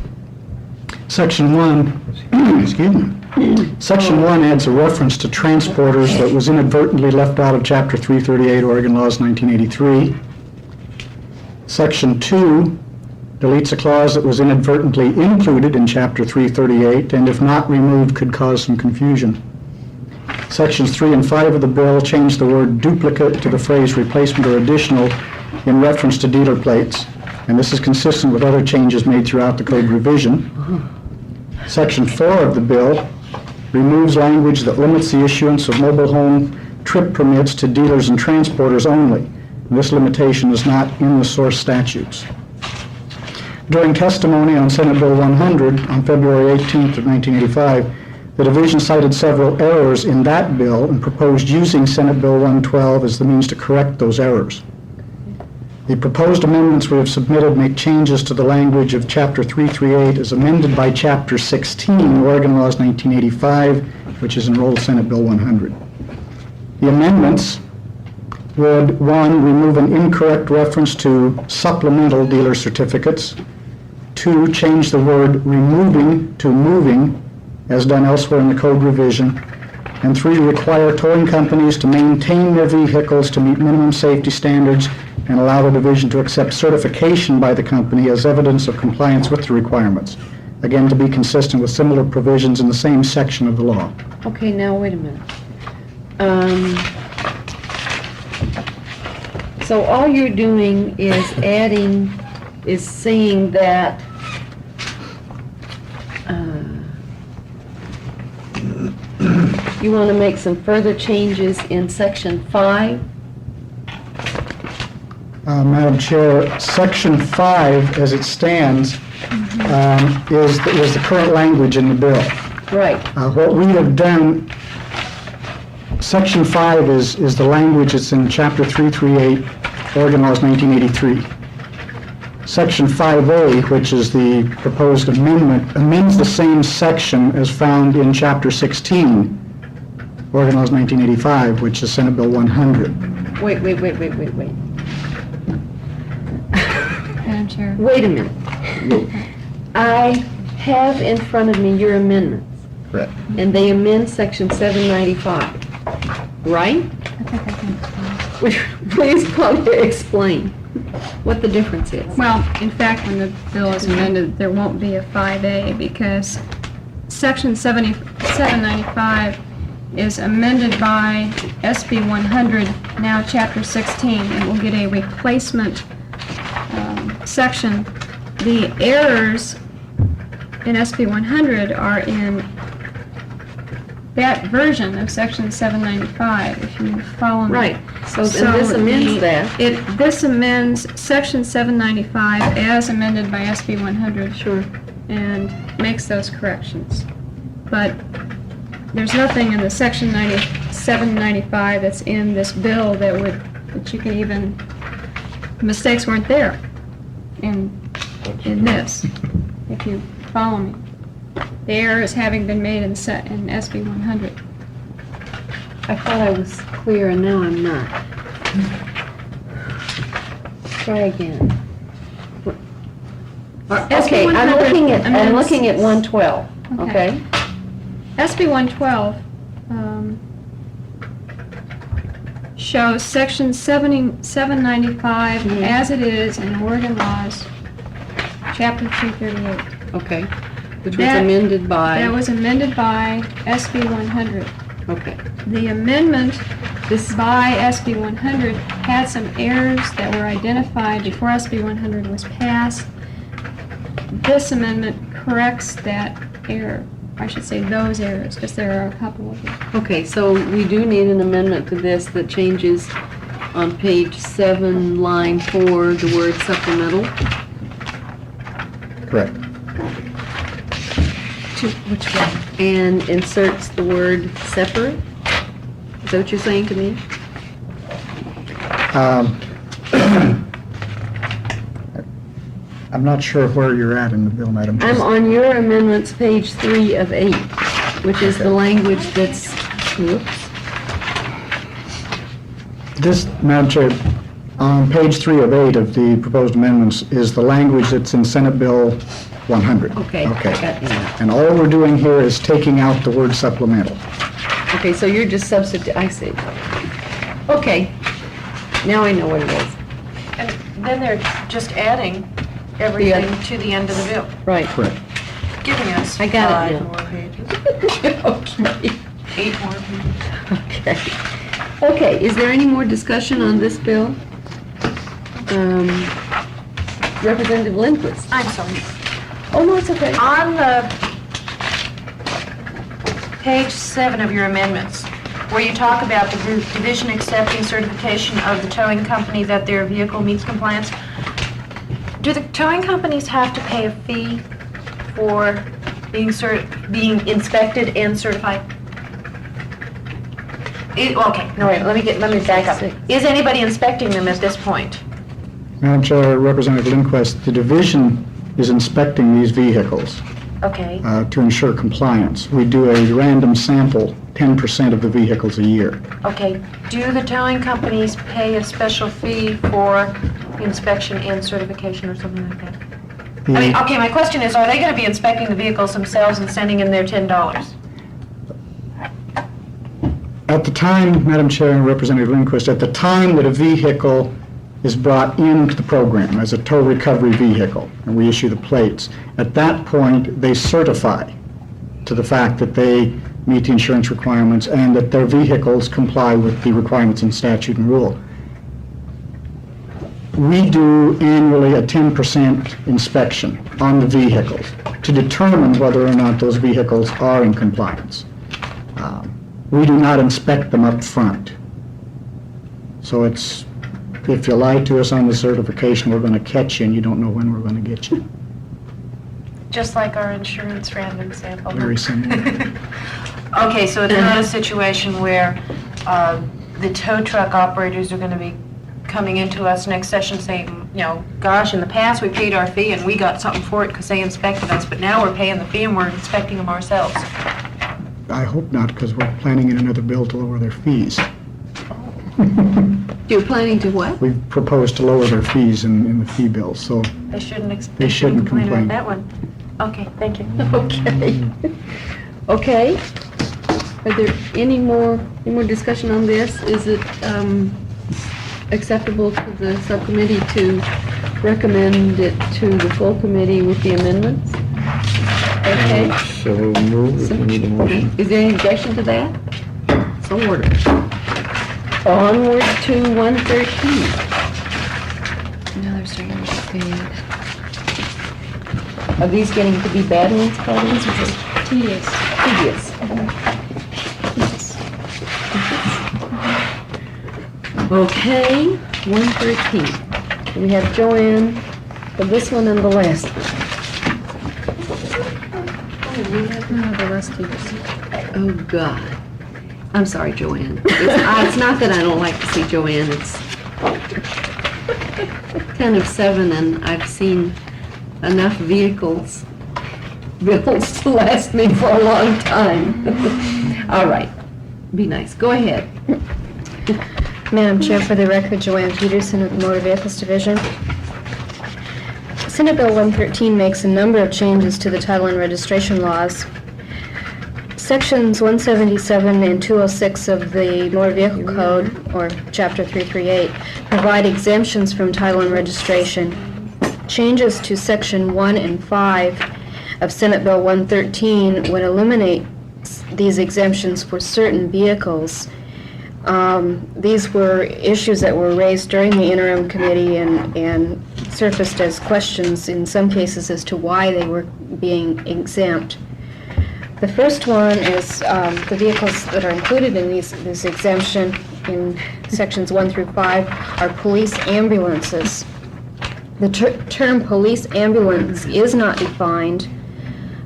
[SPEAKER 11] Section 1, excuse me. Section 1 adds a reference to transporters that was inadvertently left out of Chapter 338 Oregon Laws 1983. Section 2 deletes a clause that was inadvertently included in Chapter 338 and if not removed could cause some confusion. Sections 3 and 5 of the bill change the word duplicate to the phrase replacement or additional in reference to dealer plates, and this is consistent with other changes made throughout the code revision. Section 4 of the bill removes language that limits the issuance of mobile home trip permits to dealers and transporters only. And this limitation is not in the source statutes. During testimony on Senate Bill 100 on February 18th of 1985, the division cited several errors in that bill and proposed using Senate Bill 112 as the means to correct those errors. The proposed amendments we have submitted make changes to the language of Chapter 338 as amended by Chapter 16, Oregon Laws 1985, which is enrolled Senate Bill 100. The amendments would, 1, remove an incorrect reference to supplemental dealer certificates, 2, change the word removing to moving, as done elsewhere in the code revision, and 3, require towing companies to maintain their vehicles to meet minimum safety standards and allow the division to accept certification by the company as evidence of compliance with the requirements, again to be consistent with similar provisions in the same section of the law.
[SPEAKER 1] Okay, now wait a minute. So all you're doing is saying that you want to make some further changes in Section 5?
[SPEAKER 11] Madam Chair, Section 5, as it stands, is the current language in the bill.
[SPEAKER 1] Right.
[SPEAKER 11] What we have done, Section 5 is the language that's in Chapter 338, Oregon Laws 1983. Section 5A, which is the proposed amendment, amends the same section as found in Chapter 16, Oregon Laws 1985, which is Senate Bill 100.
[SPEAKER 1] Wait.
[SPEAKER 9] Madam Chair.
[SPEAKER 1] Wait a minute. I have in front of me your amendments.
[SPEAKER 11] Correct.
[SPEAKER 1] And they amend Section 795, right?
[SPEAKER 9] I think I can explain.
[SPEAKER 1] Would you please come to explain what the difference is?
[SPEAKER 9] Well, in fact, when the bill is amended, there won't be a 5A because Section 795 is amended by SB 100, now Chapter 16, and will get a replacement section. The errors in SB 100 are in that version of Section 795, if you follow me.
[SPEAKER 1] Right. So this amends that.
[SPEAKER 9] This amends Section 795 as amended by SB 100.
[SPEAKER 1] Sure.
[SPEAKER 9] And makes those corrections. But there's nothing in the Section 795 that's in this bill that you can even, mistakes weren't there in this, if you follow me. The error is having been made in SB 100.
[SPEAKER 1] I thought I was clear and now I'm not. Try again. Okay, I'm looking at 112, okay?
[SPEAKER 9] SB 112 shows Section 795 as it is in Oregon Laws, Chapter 338.
[SPEAKER 1] Okay. Which was amended by?
[SPEAKER 9] That was amended by SB 100.
[SPEAKER 1] Okay.
[SPEAKER 9] The amendment
[SPEAKER 1] This,
[SPEAKER 9] by SB 100 had some errors that were identified before SB 100 was passed. This amendment corrects that error. I should say those errors, because there are a couple of them.
[SPEAKER 1] okay, so we do need an amendment to this that changes on page 7, line 4, the word supplemental.
[SPEAKER 11] Correct.
[SPEAKER 1] To which one? And inserts the word separate? Is that what you're saying to me?
[SPEAKER 11] I'm not sure where you're at in the bill, Madam Chair.
[SPEAKER 1] I'm on your amendments, page 3 of 8, which is the language that's, whoops.
[SPEAKER 11] This, Madam Chair, on page 3 of 8 of the proposed amendments is the language that's in Senate Bill 100.
[SPEAKER 1] Okay, I
[SPEAKER 11] Okay.
[SPEAKER 1] got you now.
[SPEAKER 11] And all we're doing here is taking out the word supplemental.
[SPEAKER 1] Okay, so you're just I see. Okay, now I know what it is.
[SPEAKER 5] And then they're just adding everything to the end of the bill,
[SPEAKER 1] Right.
[SPEAKER 11] Correct.
[SPEAKER 5] giving us
[SPEAKER 1] I got it
[SPEAKER 5] 5
[SPEAKER 1] now.
[SPEAKER 5] more pages,
[SPEAKER 1] Okay.
[SPEAKER 5] 8 more pages.
[SPEAKER 1] Okay. Okay, is there any more discussion on this bill? Representative Lindquist?
[SPEAKER 5] I'm sorry.
[SPEAKER 1] Oh, no, it's okay.
[SPEAKER 5] On the page 7 of your amendments, where you talk about the division accepting certification of the towing company that their vehicle meets compliance, do the towing companies have to pay a fee for being inspected and certified? Okay, no, wait, let me back up. Is anybody inspecting them at this point?
[SPEAKER 11] Madam Chair, Representative Lindquist, the division is inspecting these vehicles
[SPEAKER 5] Okay.
[SPEAKER 11] to ensure compliance. We do a random sample, 10% of the vehicles a year.
[SPEAKER 5] Okay, do the towing companies pay a special fee for inspection and certification or something like that? I mean, okay, my question is, are they going to be inspecting the vehicles themselves and sending in their $10?
[SPEAKER 11] At the time, Madam Chair and Representative Lindquist, at the time that a vehicle is brought into the program as a tow recovery vehicle, and we issue the plates, at that point, they certify to the fact that they meet the insurance requirements and that their vehicles comply with the requirements in statute and rule. We do annually a 10% inspection on the vehicles to determine whether or not those vehicles are in compliance. We do not inspect them up front. So it's, if you lie to us on the certification, we're going to catch you, and you don't know when we're going to get you.
[SPEAKER 5] Just like our insurance random sample.
[SPEAKER 11] Very similar.
[SPEAKER 5] Okay, so it's not a situation where the tow truck operators are going to be coming into us next session saying, you know, gosh, in the past we paid our fee and we got something for it because they inspected us, but now we're paying the fee and we're inspecting them ourselves.
[SPEAKER 11] I hope not, because we're planning in another bill to lower their fees.
[SPEAKER 1] You're planning to what?
[SPEAKER 11] We've proposed to lower their fees in the fee bill, so
[SPEAKER 5] They shouldn't
[SPEAKER 11] They shouldn't
[SPEAKER 5] complain
[SPEAKER 11] complain.
[SPEAKER 5] about that one. Okay, thank you.
[SPEAKER 1] Okay. Okay. Are there any more discussion on this? Is it acceptable to the subcommittee to recommend it to the full committee with the amendments? Okay.
[SPEAKER 3] So move if we need a motion.
[SPEAKER 1] Is there any objection to that? So ordered. Onward to 113.
[SPEAKER 4] Now they're starting to get bad.
[SPEAKER 1] Are these getting to be bad ones, Claudia?
[SPEAKER 9] These are just tedious.
[SPEAKER 1] Okay, 113. We have Joanne for this one and the last one.
[SPEAKER 9] No, the rest tedious.
[SPEAKER 1] Oh, God. I'm sorry, Joanne. It's not that I don't like to see Joanne, it's 10 of 7, and I've seen enough bills to last me for a long time. All right, be nice, go ahead.
[SPEAKER 4] Madam Chair, for the record, Joanne Peterson of the Motor Vehicles Division. Senate Bill 113 makes a number of changes to the title and registration laws. Sections 177 and 206 of the Motor Vehicle Code, or Chapter 338, provide exemptions from title and registration. Changes to Section 1 and 5 of Senate Bill 113 would eliminate these exemptions for certain vehicles. These were issues that were raised during the interim committee and surfaced as questions in some cases as to why they were being exempt. The first one is the vehicles that are included in this exemption in sections 1 through 5 are police ambulances. The term police ambulance is not defined.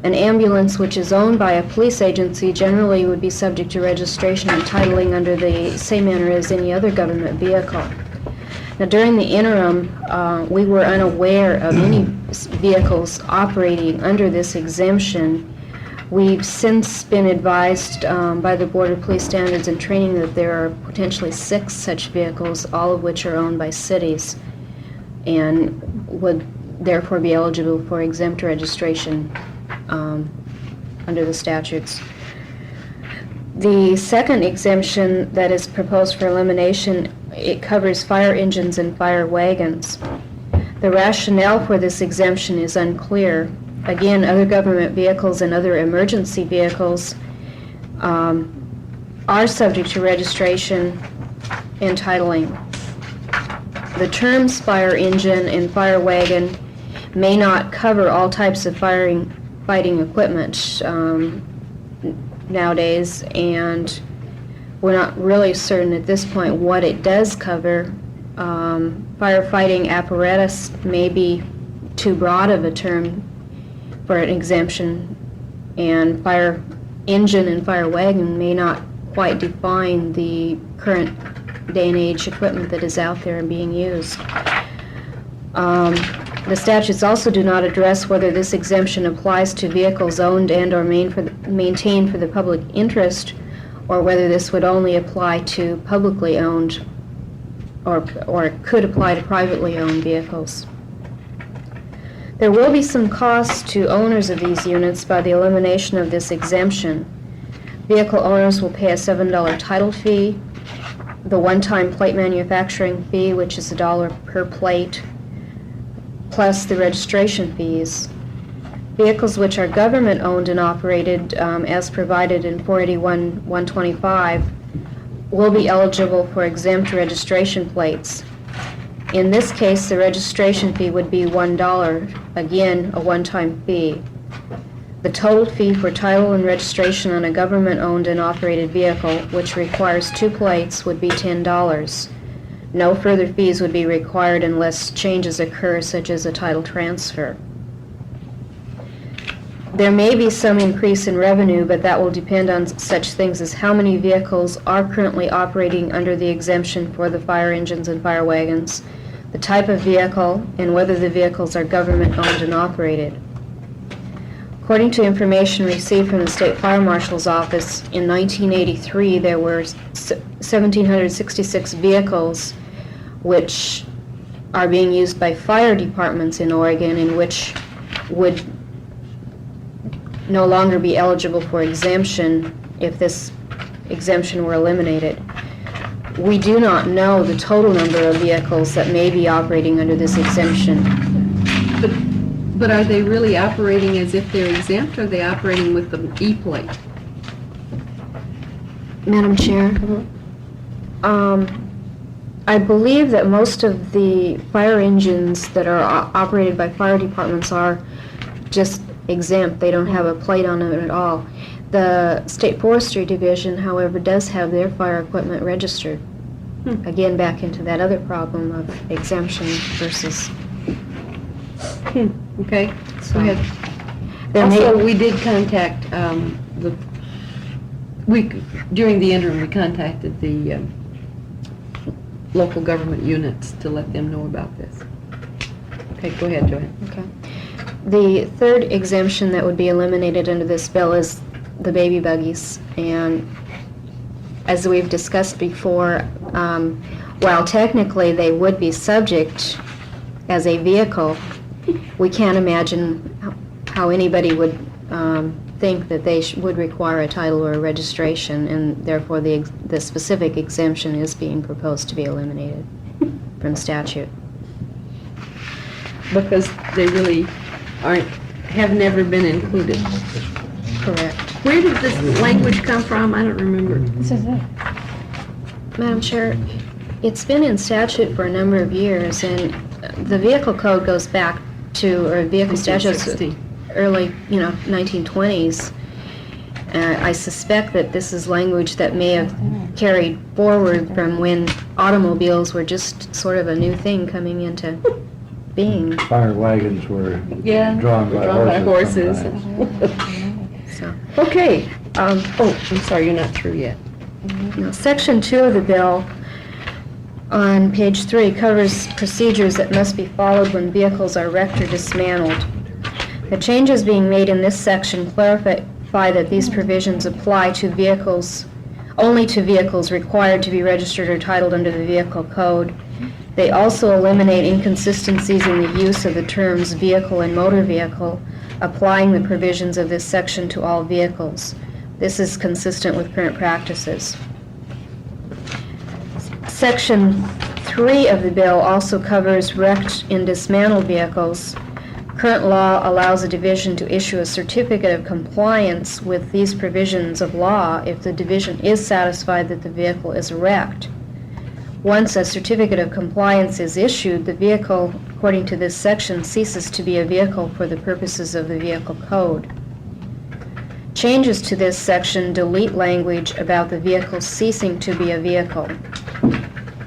[SPEAKER 4] An ambulance which is owned by a police agency generally would be subject to registration and titling under the same manner as any other government vehicle. Now, during the interim, we were unaware of any vehicles operating under this exemption. We've since been advised by the Board of Police Standards and Training that there are potentially 6 such vehicles, all of which are owned by cities, and would therefore be eligible for exempt registration under the statutes. The second exemption that is proposed for elimination, it covers fire engines and fire wagons. The rationale for this exemption is unclear. Again, other government vehicles and other emergency vehicles are subject to registration and titling. The terms fire engine and fire wagon may not cover all types of fighting equipment nowadays, and we're not really certain at this point what it does cover. Firefighting apparatus may be too broad of a term for an exemption, and fire engine and fire wagon may not quite define the current day and age equipment that is out there and being used. The statutes also do not address whether this exemption applies to vehicles owned and or maintained for the public interest, or whether this would only apply to publicly owned or could apply to privately owned vehicles. There will be some costs to owners of these units by the elimination of this exemption. Vehicle owners will pay a $7 title fee, the one-time plate manufacturing fee, which is $1 per plate, plus the registration fees. Vehicles which are government-owned and operated as provided in 481-125 will be eligible for exempt registration plates. In this case, the registration fee would be $1, again, a one-time fee. The total fee for title and registration on a government-owned and operated vehicle, which requires 2 plates, would be $10. No further fees would be required unless changes occur, such as a title transfer. There may be some increase in revenue, but that will depend on such things as how many vehicles are currently operating under the exemption for the fire engines and fire wagons, the type of vehicle, and whether the vehicles are government-owned and operated. According to information received from the State Fire Marshal's Office, in 1983 there were 1,766 vehicles which are being used by fire departments in Oregon and which would no longer be eligible for exemption if this exemption were eliminated. We do not know the total number of vehicles that may be operating under this exemption.
[SPEAKER 1] But are they really operating as if they're exempt, or are they operating with the E-plate?
[SPEAKER 4] Madam Chair? I believe that most of the fire engines that are operated by fire departments are just exempt. They don't have a plate on them at all. The State Forestry Division, however, does have their fire equipment registered. Again, back into that other problem of exemption versus...
[SPEAKER 1] Okay,
[SPEAKER 4] So,
[SPEAKER 1] go ahead.
[SPEAKER 4] there may-
[SPEAKER 1] Also, we did contact, during the interim, we contacted the local government units to let them know about this. Okay, go ahead, Joanne.
[SPEAKER 4] Okay. The third exemption that would be eliminated under this bill is the baby buggies. And as we've discussed before, while technically they would be subject as a vehicle, we can't imagine how anybody would think that they would require a title or a registration, and therefore the specific exemption is being proposed to be eliminated from statute.
[SPEAKER 1] Because they really have never been included.
[SPEAKER 4] Correct.
[SPEAKER 1] Where did this language come from? I don't remember.
[SPEAKER 9] This is it.
[SPEAKER 4] Madam Chair, it's been in statute for a number of years, and the vehicle code goes back to, or vehicle statutes,
[SPEAKER 1] 1960.
[SPEAKER 4] early, 1920s. I suspect that this is language that may have carried forward from when automobiles were just sort of a new thing coming into being.
[SPEAKER 3] Fire wagons were
[SPEAKER 1] Yeah,
[SPEAKER 3] drawn by horses sometimes.
[SPEAKER 4] So,
[SPEAKER 1] Okay, I'm sorry, you're not through yet.
[SPEAKER 4] now, Section 2 of the bill on page 3 covers procedures that must be followed when vehicles are wrecked or dismantled. The changes being made in this section clarify that these provisions apply to vehicles, only to vehicles required to be registered or titled under the vehicle code. They also eliminate inconsistencies in the use of the terms vehicle and motor vehicle, applying the provisions of this section to all vehicles. This is consistent with current practices. Section 3 of the bill also covers wrecked and dismantled vehicles. Current law allows a division to issue a certificate of compliance with these provisions of law if the division is satisfied that the vehicle is wrecked. Once a certificate of compliance is issued, the vehicle, according to this section, ceases to be a vehicle for the purposes of the vehicle code. Changes to this section delete language about the vehicle ceasing to be a vehicle.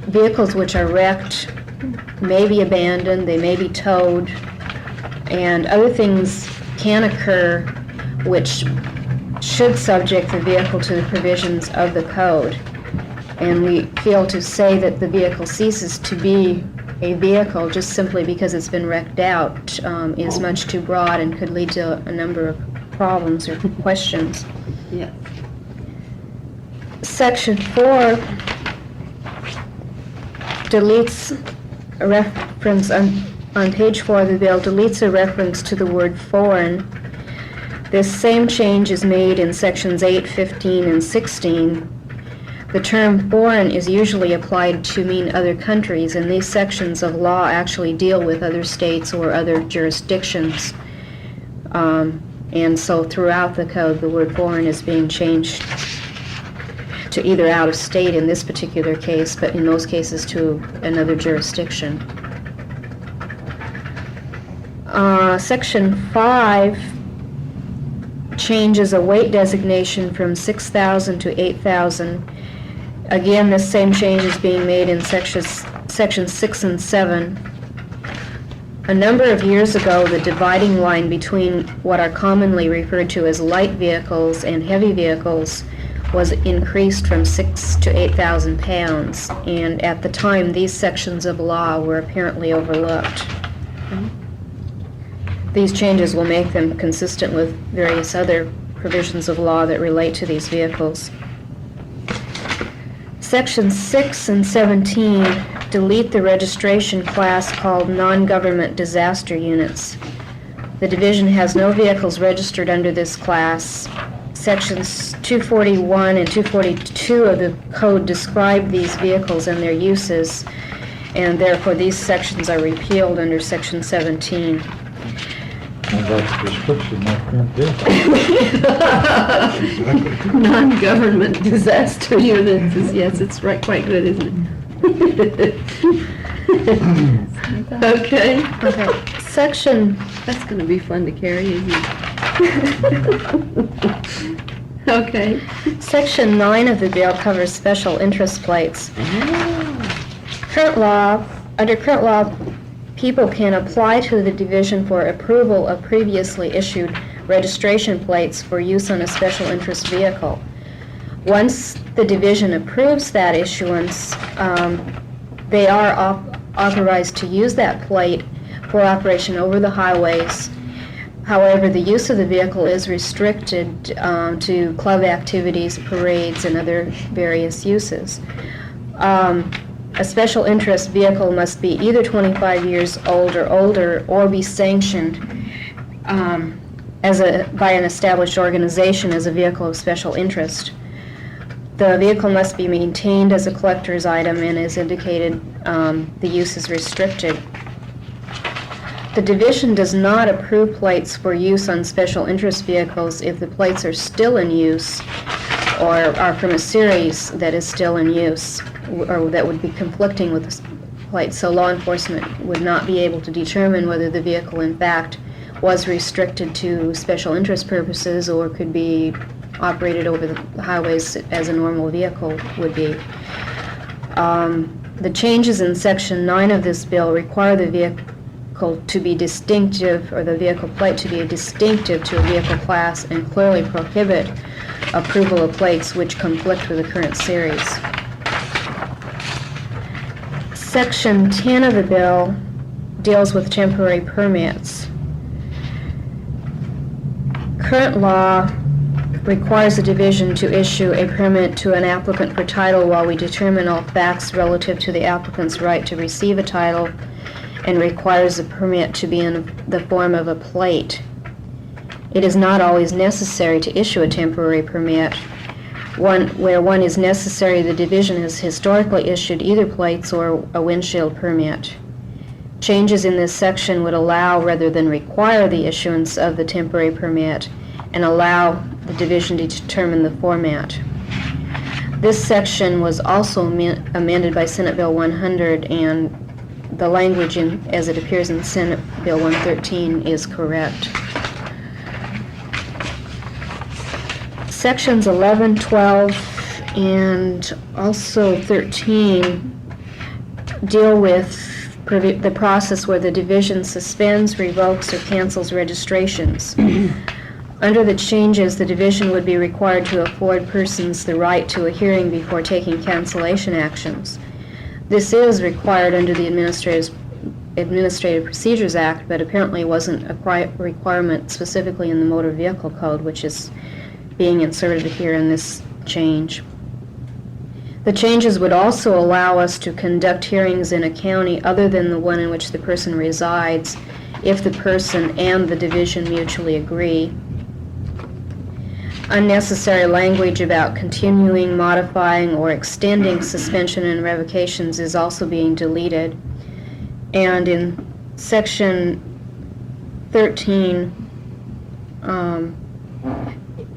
[SPEAKER 4] Vehicles which are wrecked may be abandoned, they may be towed, and other things can occur which should subject the vehicle to the provisions of the code. And we feel to say that the vehicle ceases to be a vehicle just simply because it's been wrecked out is much too broad and could lead to a number of problems or questions.
[SPEAKER 1] Yes.
[SPEAKER 4] Section 4 deletes a reference on page 4 of the bill, deletes a reference to the word foreign. This same change is made in sections 8, 15, and 16. The term foreign is usually applied to mean other countries, and these sections of law actually deal with other states or other jurisdictions. And so throughout the code, the word foreign is being changed to either out of state in this particular case, but in most cases to another jurisdiction. Section 5 changes a weight designation from 6,000 to 8,000. Again, this same change is being made in sections 6 and 7. A number of years ago, the dividing line between what are commonly referred to as light vehicles and heavy vehicles was increased from 6,000 to 8,000 pounds, and at the time, these sections of law were apparently overlooked. These changes will make them consistent with various other provisions of law that relate to these vehicles. Sections 6 and 17 delete the registration class called non-government disaster units. The division has no vehicles registered under this class. Sections 241 and 242 of the code describe these vehicles and their uses, and therefore these sections are repealed under section 17.
[SPEAKER 3] That's the description of current vehicle.
[SPEAKER 1] Non-government disaster units is, yes, it's right, quite good, isn't it? Okay.
[SPEAKER 4] Okay. Section
[SPEAKER 1] That's going to be fun to carry, isn't it? Okay.
[SPEAKER 4] Section 9 of the bill covers special interest plates. Under current law, people can apply to the division for approval of previously issued registration plates for use on a special interest vehicle. Once the division approves that issuance, they are authorized to use that plate for operation over the highways. However, the use of the vehicle is restricted to club activities, parades, and other various uses. A special interest vehicle must be either 25 years old or older, or be sanctioned by an established organization as a vehicle of special interest. The vehicle must be maintained as a collector's item, and as indicated, the use is restricted. The division does not approve plates for use on special interest vehicles if the plates are still in use or are from a series that is still in use. or that would be conflicting with the plate, so law enforcement would not be able to determine whether the vehicle in fact was restricted to special interest purposes or could be operated over the highways as a normal vehicle would be. The changes in Section 9 of this bill require the vehicle to be distinctive, or the vehicle plate to be distinctive to a vehicle class, and clearly prohibit approval of plates which conflict with the current series. Section 10 of the bill deals with temporary permits. Current law requires the division to issue a permit to an applicant for title while we determine all facts relative to the applicant's right to receive a title, and requires the permit to be in the form of a plate. It is not always necessary to issue a temporary permit. Where one is necessary, the division has historically issued either plates or a windshield permit. Changes in this section would allow rather than require the issuance of the temporary permit, and allow the division to determine the format. This section was also amended by Senate Bill 100, and the language as it appears in Senate Bill 113 is correct. Sections 11, 12, and also 13 deal with the process where the division suspends, revokes, or cancels registrations. Under the changes, the division would be required to afford persons the right to a hearing before taking cancellation actions. This is required under the Administrative Procedures Act, but apparently wasn't a requirement specifically in the Motor Vehicle Code, which is being inserted here in this change. The changes would also allow us to conduct hearings in a county other than the one in which the person resides, if the person and the division mutually agree. Unnecessary language about continuing, modifying, or extending suspension and revocations is also being deleted. And in Section 13,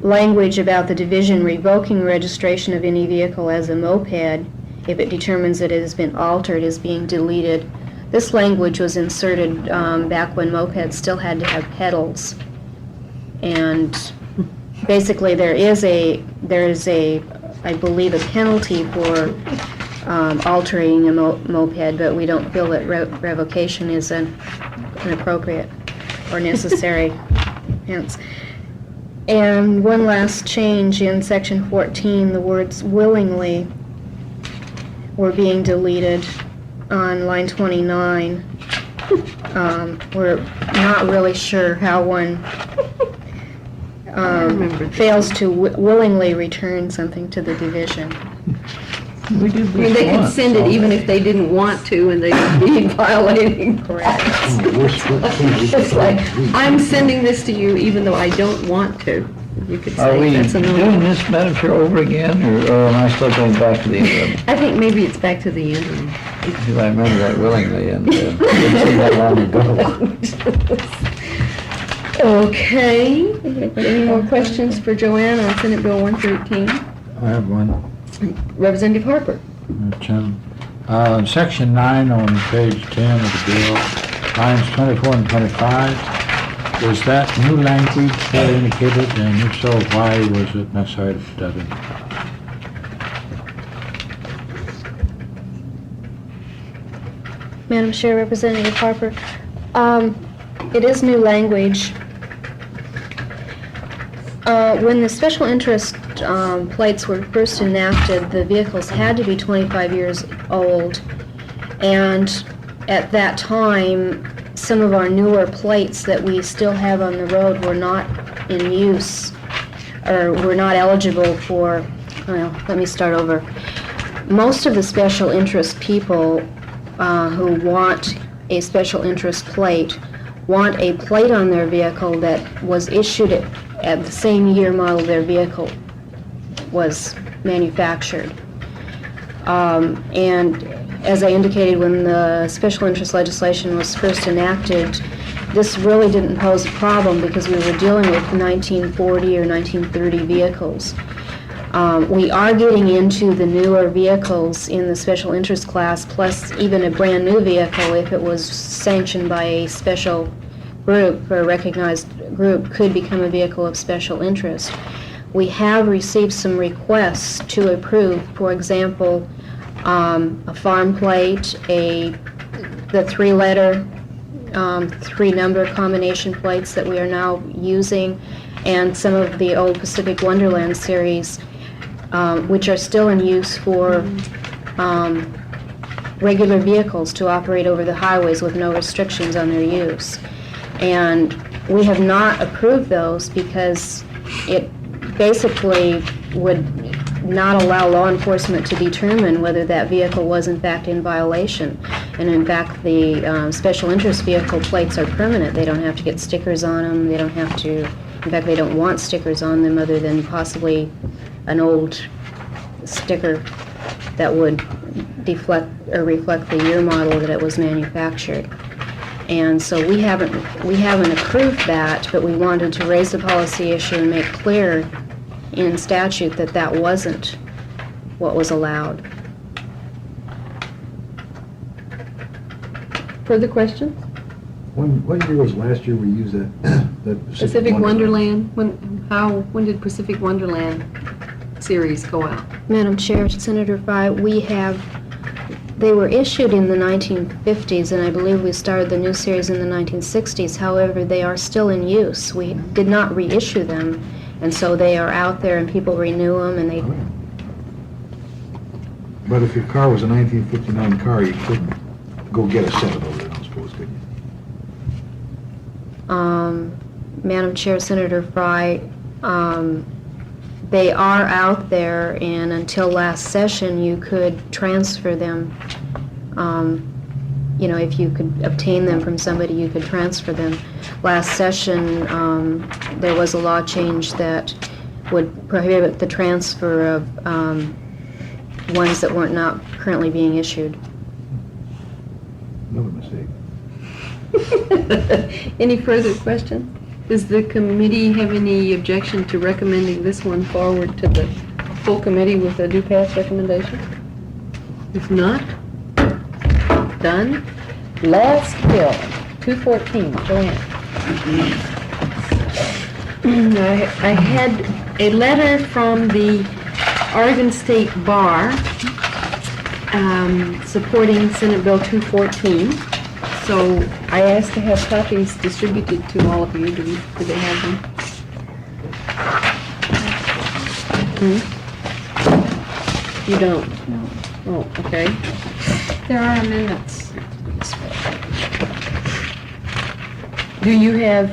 [SPEAKER 4] language about the division revoking registration of any vehicle as a moped, if it determines that it has been altered, is being deleted. This language was inserted back when mopeds still had to have pedals. And basically there is a, I believe, a penalty for altering a moped, but we don't feel that revocation is inappropriate or necessary. Hence. And one last change in Section 14, the words willingly were being deleted on line 29. We're not really sure how one fails to willingly return something to the division.
[SPEAKER 7] We did
[SPEAKER 1] I mean, they could send it even if they didn't want to, and they'd be violating.
[SPEAKER 4] Correct.
[SPEAKER 1] It's like, I'm sending this to you even though I don't want to. You could
[SPEAKER 3] Are
[SPEAKER 1] say
[SPEAKER 3] we
[SPEAKER 1] that's a no.
[SPEAKER 3] doing this, Madam Chair, over again, or am I still going back to the interim?
[SPEAKER 1] I think maybe it's back to the interim.
[SPEAKER 3] Because I remember that willingly, and didn't seem that long ago.
[SPEAKER 1] Okay. Any more questions for Joanne on Senate Bill 113?
[SPEAKER 7] I have one.
[SPEAKER 1] Representative Harper.
[SPEAKER 7] Section 9 on page 10 of the bill, lines 24 and 25, was that new language that indicated, and if so, why was it necessary to put that in?
[SPEAKER 4] Madam Chair, Representative Harper, it is new language. When the special interest plates were first enacted, the vehicles had to be 25 years old, and at that time, some of our newer plates that we still have on the road were not in use, or were not eligible for, well, let me start over. Most of the special interest people who want a special interest plate want a plate on their vehicle that was issued at the same year model their vehicle was manufactured. And as I indicated, when the special interest legislation was first enacted, this really didn't pose a problem because we were dealing with 1940 or 1930 vehicles. We are getting into the newer vehicles in the special interest class, plus even a brand-new vehicle, if it was sanctioned by a special group or a recognized group, could become a vehicle of special interest. We have received some requests to approve, for example, a farm plate, the three-letter, three-number combination plates that we are now using, and some of the old Pacific Wonderland series, which are still in use for regular vehicles to operate over the highways with no restrictions on their use. And we have not approved those because it basically would not allow law enforcement to determine whether that vehicle was in fact in violation. And in fact, the special interest vehicle plates are permanent. They don't have to get stickers on them. They don't have to, in fact, they don't want stickers on them other than possibly an old sticker that would deflect or reflect the year model that it was manufactured. And so we haven't approved that, but we wanted to raise the policy issue and make clear in statute that that wasn't what was allowed.
[SPEAKER 1] Further questions?
[SPEAKER 7] What year was last year we used that
[SPEAKER 1] Pacific Wonderland, when did Pacific Wonderland series go out?
[SPEAKER 4] Madam Chair, Senator Fry, they were issued in the 1950s, and I believe we started the new series in the 1960s. However, they are still in use. We did not reissue them, and so they are out there and people renew them, and they...
[SPEAKER 7] But if your car was a 1959 car, you couldn't go get a set of those, I don't suppose, could you?
[SPEAKER 4] Madam Chair, Senator Fry, they are out there, and until last session, you could transfer them. You know, if you could obtain them from somebody, you could transfer them. Last session, there was a law change that would prohibit the transfer of ones that weren't not currently being issued.
[SPEAKER 7] Another mistake.
[SPEAKER 1] Any further questions? Does the committee have any objection to recommending this one forward to the full committee with a due pass recommendation? If not, done. Last bill, 214, Joanne. I had a letter from the Oregon State Bar supporting Senate Bill 214. So I asked to have copies distributed to all of you. Do they have them? You don't?
[SPEAKER 9] No.
[SPEAKER 1] Oh, okay.
[SPEAKER 9] There are amendments.
[SPEAKER 1] Do you have